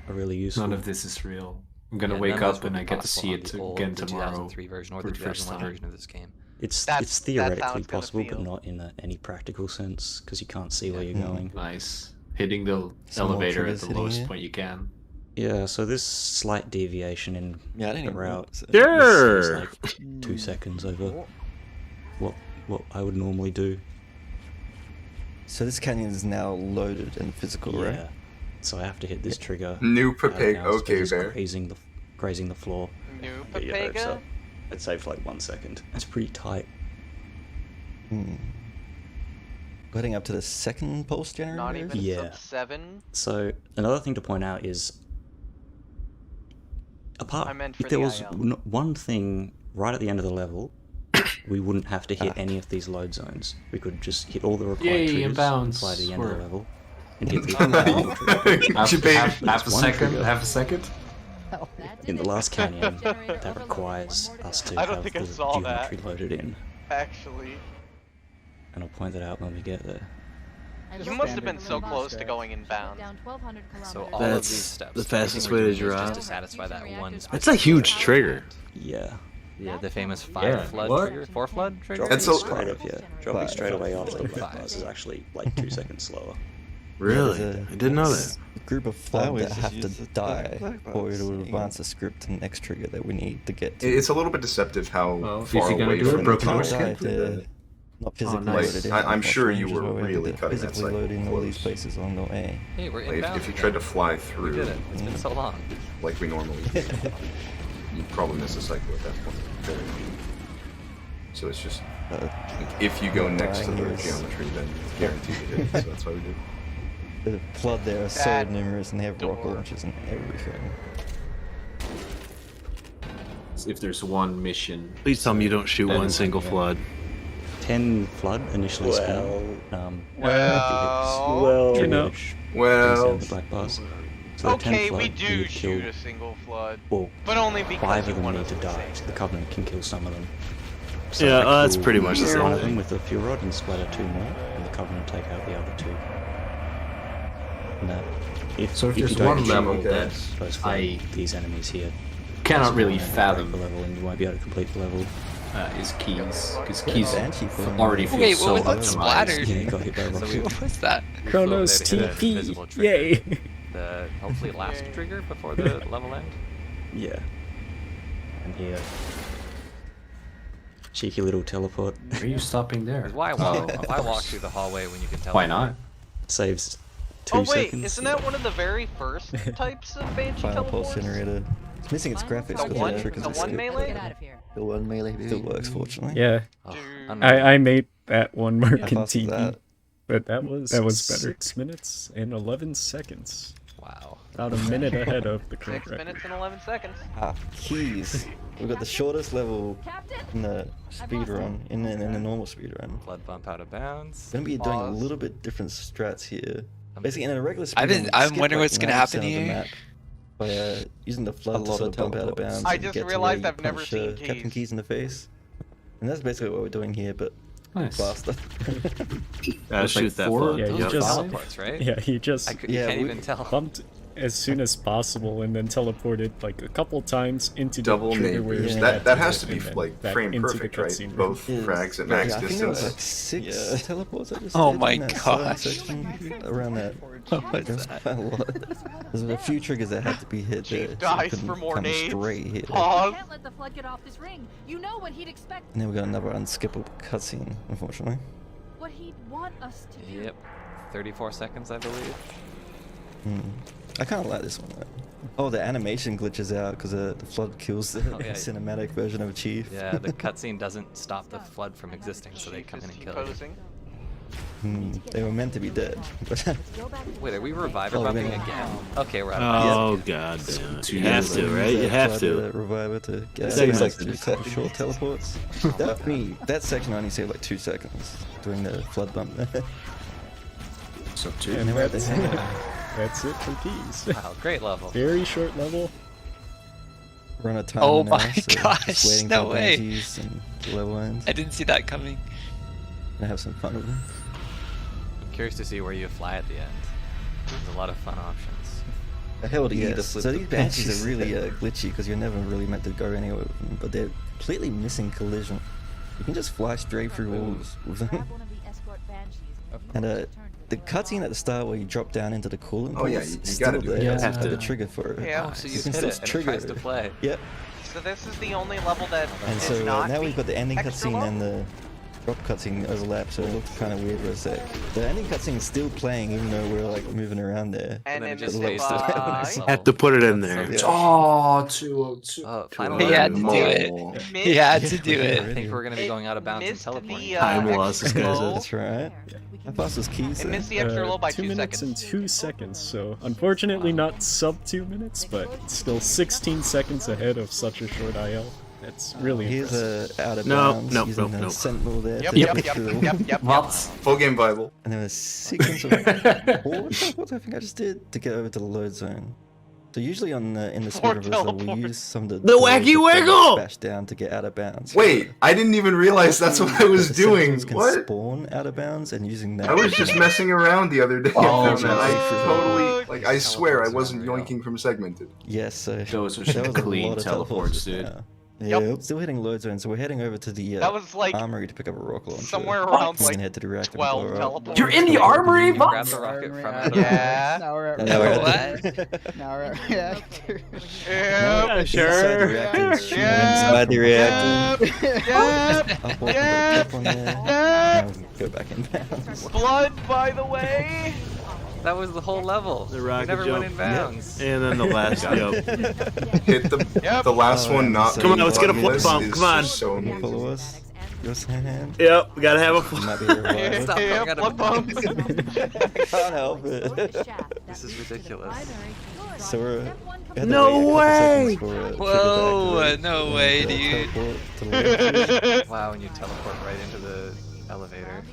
are really useful. None of this is real. I'm gonna Yeah, wake none of this up would and be I get to possible see on it the old, again the tomorrow. 2003 version or for the the first 2001 time. version of this game. It's That's how theoretically it's gonna possible, but feel. not in any practical sense because you can't see where you're going. Nice. Hitting the Some more elevator at triggers the hitting lowest you. point you can. Yeah, so this slight deviation in Yeah, I didn't the even route notice it. is Sure. like 2 seconds over what I would normally do. So this canyon is now loaded and physical, Yeah. right? So I have to hit this trigger. New out of Papeg, bounds, okay, just bear. grazing the floor. New Get your hopes Papega? up. It saved like 1 second. It's pretty tight. We're heading up to the second pulse generator. Not even Yeah. sub 7? So another thing to point out is, I meant for if there the was IL. one thing right at the end of the level, we wouldn't have to hit any of these load zones. We could just hit all the required Yay, triggers, inbounds. fly to the end of the Or- level, and hit the final trigger. half a One second. trigger. Half a second. In the last canyon, that requires us to I don't have think I the saw that. geometry loaded in, Actually. and I'll point that out when we get there. You must have been so close to going inbound. So all of That's these steps. the fastest everything we're way to doing is drop. just to satisfy that one. That's a huge trigger. Yeah. Yeah, the famous 5 Yeah, flood what? trigger, 4 flood trigger. Dropping That's a- straight up, yeah. Dropping straight away after the Five. black bars is actually like 2 seconds slower. Really? There's a I didn't know that. group of flood always that just have to use the die, black or box. it'll advance the script to the next trigger that we need to get to. It's a little bit deceptive how Well, if far you're gonna away do it, from the broken target arrow. Die if they're not physically nice. loaded in. Like, I'm sure you Which is were why we really had to cutting that physically cycle load in all these close. places on the way. Hey, we're Like, inbound. if you tried to fly We through did it. It's been so long. like we normally do, you'd probably miss a cycle at that point. Very much. So it's just, if you go next to the dying is- geometry, then it's guaranteed to hit. So that's why we do. The flood there are so That numerous and they have rocket door. launches and everything. If there's one mission. Please tell me you don't shoot Then- one single flood. 10 flood initially spawn. Well, You know. Well, the black bars. So the 10 okay, flood, we you do need to kill- shoot a single flood. Well, But only because 5 you of them want need us to to die. save The them. Covenant can kill some of them. Yeah, I that's kill pretty much the one same of them thing. with the fuel rod and splatter 2 more, and the Covenant take out the other 2. And that, So if you there's don't one shoot level all that those I these enemies here cannot really spawn and fathom break the level, and you won't be able to complete the level. is keys, because Yeah, keys Banshee thing. already feel Wait, so what was that optimized. splatter? Yeah, you got hit by a So rocket. we, What was that? we flew Chronos over there to hit the TP. invisible trigger. Yay. The hopefully last Yay. trigger before the level end. Yeah. And here. Cheeky little teleport. Why are you stopping there? Because why walk through the hallway when you can tell? Why not? Saves 2 Oh wait, seconds. isn't that one of the very first types of Banshee Final pulse teleports? generator. It's missing its graphics The because one, the trick is the a one skip. melee? Get out of here. The one melee, baby. Still works, fortunately. Yeah, Oh, Dude. I made that one mark How in fast is TP, that? but that was better. 6 minutes and 11 seconds. Wow. About a minute ahead of the current 6 record. minutes and 11 seconds. Ah, keys. We've got the shortest level in the speed run, in the normal speed run. Flood bump out of bounds. We're gonna be doing a Pause. little bit different strats here. Basically, in a regular speed I've been- run, we I'm skip, wondering like, what's gonna happen 90% of the here. map. by using the flood A to lot sort of of bump out of teleports. bounds. I and just get to realized where you I've never punch, seen Captain Keys. Keys in the face. And that's basically what we're doing here, but Nice. faster. Shoot like that 4 flood. Yeah, Those you are just teleports, right? yeah, he just You Yeah, can't we- even tell. bumped as soon as possible and then teleported like a couple times into Double the trigger where neighbors. you That had that to has hit to be and then like back frame into the perfect, right? cutscene. Both Yes. frags at Yeah, max I think there was distance. like 6 teleports I just Oh did my in that starting gosh. section around that. What is There was that? quite a lot. There's a few triggers that had to be hit there. so dies you couldn't for more come nades. straight here. Pause. Can't let the flood get off this ring. You know what he'd expect. And then we got another unskippable cutscene, unfortunately. What he'd want us to do. Yep. 34 seconds, I believe. I kind of like this one though. Oh, the animation glitches out because the flood kills the Oh, yeah. cinematic version of Chief. Yeah, the cutscene doesn't stop the flood from existing, so they come in and kill it. Posing. They were meant to be dead. But Wait, are we reviver Oh, we're bumping gonna- again? Okay, we're out of Oh god damn it. Two You have years to, later. right? You have Flood, to. Reviver to get It saves out like of 2 these type of seconds. short teleports. that section only saved like 2 seconds doing the flood bump there. So And then we're at the end. That's it for Keys. Wow, great level. Very short level. We're on a timer Oh now, my so just gosh, waiting no for way. Banshees and the level ends. I didn't see that coming. Gonna have some fun with them. I'm curious to see where you fly at the end. There's a lot of fun options. The hell do you Yes, to flip so the these Banshees Banshees? are really glitchy because you're never really meant to go anywhere with them, but they're completely missing collision. You can just fly straight through walls with them. Grab one of the escort banshees And the cutscene at the start where you drop down into the coolant Oh, yeah, pools you is gotta still do it. there. You You have have to. the trigger for it. Yeah. Oh, so You you can hit still it and it trigger tries to it. play. Yep. So this is the only level that And is so not now we've got the ending extra cutscene low? and the drop cutscene overlap, so it looked kind of weird for a sec. The ending cutscene is still playing even though we're like moving around there. And then then it just it fades looks to like- the next level. Had to put it in there. That's so Oh, 202. Oh, final He had to level. do it. More. He had to do Yeah, it. I think we're gonna be It going out of bounds and missed teleporting. the, Time extra loss, this guy's low. That's right. How fast was Keys It then? missed the extra low by 2 2 minutes seconds. and 2 seconds, so unfortunately not sub 2 minutes, but still 16 seconds ahead of such a short IL. That's really Here's impressive. out of No, bounds no, using no, the no. sentinel there Yep, to yep, get yep, through. yep, yep, Full game viable. And then a sequence of 4 teleports I think I just did to get over to the load zone. So usually in the Four Spirit Reversal we teleports. use some of the The wacky wiggle! bash down to get out of bounds. Wait, I didn't even realize that's what I was The doing. sentinels can What? spawn out of bounds and using that. I was just messing around the other day. Oh, and I no. totally, like, I swear I Teleports wasn't are unreal. yoinking from segmented. Yes, so Those are there was a clean lot of teleports, just dude. now. Yeah, Yep. still hitting load zone, so we're heading over to the That was like armory to pick up a rock launcher. somewhere around We like can head to the reactor and 12 blow her up. teleports. You're in the armory? You grab What? the rocket from out of Yeah. Now we're And now we're What? at Now we're at reactor. Yep. inside the reactor. Yeah. Inside the reactor. Yep. Up on the Yep. top on there. Yep. Now we go back in bounds. Blood, by the way. That was the whole level. The We rocket never jump. went in bounds. And then the last jump. Hit the Yep. the last Oh, one not. so Come on, being let's get a bloodless flip bump, is come on. just So Can you amazing. follow us? Your hand. Yep, we gotta have a You might be a revival. Stop Yeah, going out blood of bump. bounds. Can't help it. This is ridiculous. So we're we had to No wait a couple way! seconds for, trigger to Whoa, activate, no and way, then dude. teleport to the left. Wow, and you teleport right into the elevator.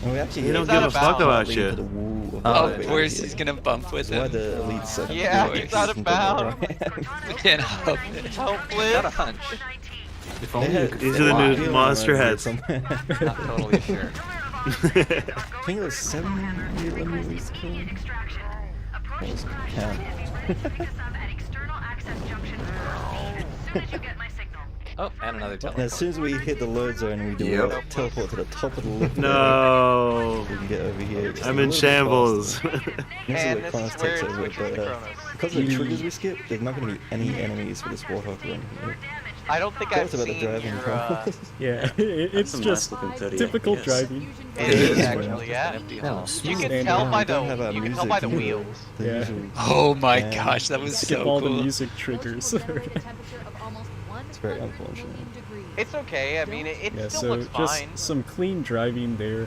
And we actually You hit don't give a the fuck about lead shit. to the wall of Oh, the Of yeah. course elevator. he's gonna bump with That's why him. the elite set up Yeah, the he's out of doors bounds. We can't help it. Helpless. Got a hunch. If They only had- you could These they are the had new a healing monster around here heads. somewhere. Not totally sure. I think it was 7 millimeters. That was count. Oh, and another And teleport. as soon as we hit the load zone, we do Yep. a teleport to the top of the lift. No. We can get over here. just a I'm in little bit shambles. faster. This is And where this Kronos is where takes it's over, switching to but Kronos. because of the triggers we skip, there's not going to be any enemies for this Warhawk run. I don't think That I've was about the seen driving your. Kronos. Yeah, it's some just nice looking 30 typical FPS. driving. It It is is. actually, yeah. Empty hall. You can Stand tell down. by We don't have the our you can tell music by the in wheels. the Yeah. usual- Oh my Yeah. gosh, that was Skip so all cool. the music triggers. It's very unfortunate. It's okay. I mean, it Yeah, still so looks just fine. some clean driving there.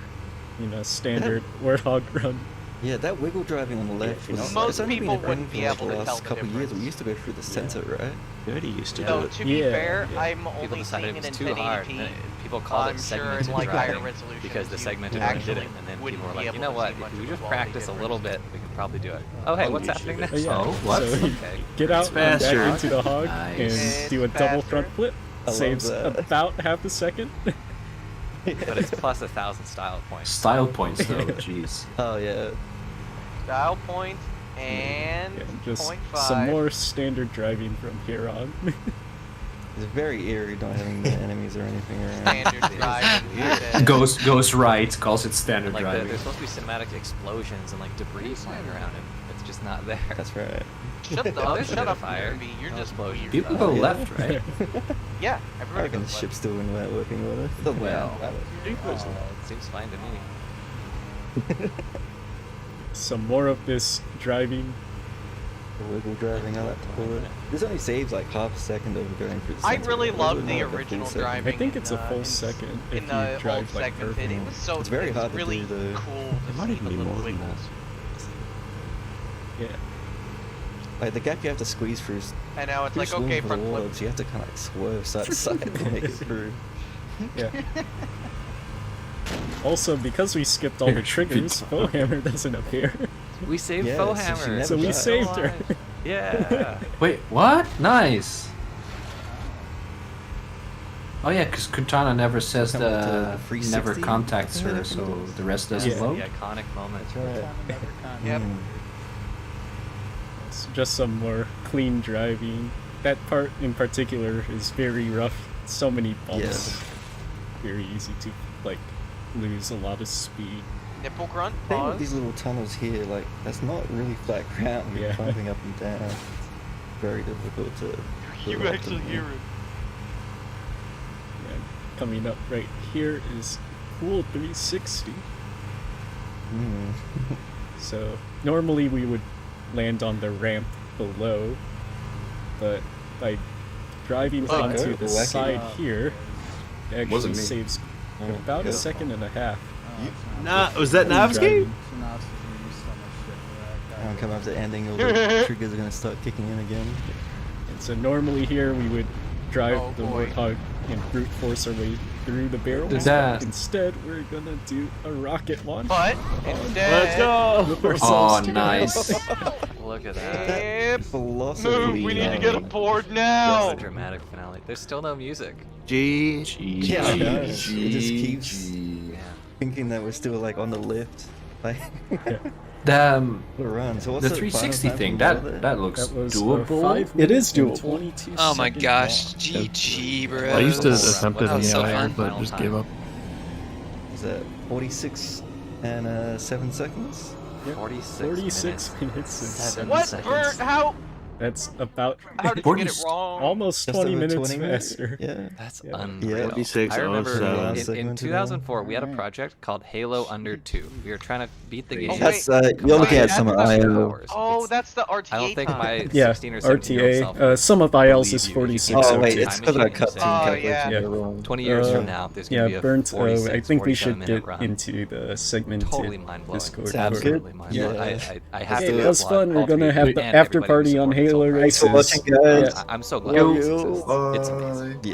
You know, standard Warthog run. Yeah, that wiggle driving on the left. you know, it's most only people been a wouldn't thing be for able the to tell last the couple of years. We difference. used to go through the center, right? Gertie used to No, do it. to be Yeah, fair, yeah. I'm People only decided seeing it it was in too hard. 1080p. And people called I'm it sure segmented in like higher driving resolution because the you segmented one did it, actually and then wouldn't people were be like, you able know to what? see much If we of a just quality practice a little bit, we can probably do it. Oh, hey, what's happening next? Yeah. Oh, what? So you Okay. get out and back faster. into the hog Nice. and do a It's double faster. front flip. I love Saves that. about half a second. But it's plus 1,000 style points. Style points though, jeez. Oh yeah. Style point and Yeah, just 0.5. some more standard driving from here on. It's very eerie not having the enemies or anything around. Standard driving. that's it. Goes right, calls it standard Like driving. there's supposed to be cinematic explosions and like debris flying around, and it's just not there. That's right. Shut Oh, up, there's a shut bit up, of fire. Kirby. You're Oh, just explosion. weird. People go Yeah. left, right? Yeah, I everybody reckon the goes ship's still in that working order. Well, Seems fine to me. Some more of this driving. The wiggle driving, I like to call it. This only saves like half a second of going through the I center. really It love wasn't the like a full original second. driving. I think it's a in, full in- second if in you the drive old like segmented. perfect. It was so It's very hard to really do the- cool. It might to even see be the more little than that. wiggles. Yeah. Like the gap you have to squeeze through. And now it's You're like, okay, swimming for front the flip. water, so you have to kind of like swerve side to side to make it through. Yeah. Also, because we skipped all the triggers, Bowhammer doesn't appear. We saved Yeah, Foehammer. so she never So we died. saved her. Yeah. wait, what? Nice. Oh yeah, because Cortana never says Come up to the the 360? never contacts her, so the rest doesn't Yeah. load. The iconic moment. That's right. Yep. Mm. It's just some more clean driving. That part in particular is very rough. So many bumps. Very easy to like lose a lot of speed. Nipple grunt. Thing with Pause. these little tunnels here, like that's not really flat ground. You're Yeah. bumping up and down. Very difficult to. You pull up actually and- hear it. And coming up right here is cool 360. Mm. So normally we would land on the ramp below, but by driving Oh, onto okay. the Wacky. side here, it actually Wasn't me. saves Oh, about good. a second and a half. Nah, was that Clean Navsky? driving. I'm coming up to the ending. All the triggers are gonna start kicking in again. And so normally here we would drive Oh, the boy. Warthog and brute force our way through the barrels. Does that- Instead, we're gonna do a rocket launch. But Let's instead, go! Whip ourselves Oh, to nice. Look at that. Yep. Philosophy. Move. We need to get aboard now. That's the dramatic finale. There's still no music. G. Yeah, I know. It just keeps Yeah. thinking that we're still like on the lift. Like The the run. So what's the the 360 final thing time from that looks That was doable. 5 It is minutes doable. and 22 Oh my seconds. gosh, GG, bro. I used to What's attempt it that in the so hour, fun? but Final just time. gave up. Is that 46 and 7 seconds? 46, 46 minutes. minutes and 7 What, seconds. Bert? How That's about how did you get it wrong? almost Just 20 over minutes 20 minutes? faster. Yeah. That's Yeah. unreal. Yeah. 46, I remember 07. in Segmented 2004 we had a project called Halo Under 2. We were trying to beat the game. Oh, That's wait. you're looking at Wait, some that's- IO. hours. Oh, It's- that's the RTA I don't think time. my Yeah, 16 or 17 year old self RTA. Some of IELTS is believe you if you 46. Oh wait, Time it's because I machine cut saying- team Oh, calculation yeah. you're wrong. 20 years from now, there's going to be Yeah, a Burnt. 46, I think we 47 should minute get run. into the segmented Totally mind blowing. Discord. Sounds for- good. Yeah. Yeah. I have Hey, to it was applaud fun. We're all gonna three have of you the and after everybody who party on supported so Halo far. Thanks for Races. watching, guys. I'm so glad. Yo, we exist. It's amazing. Yeah.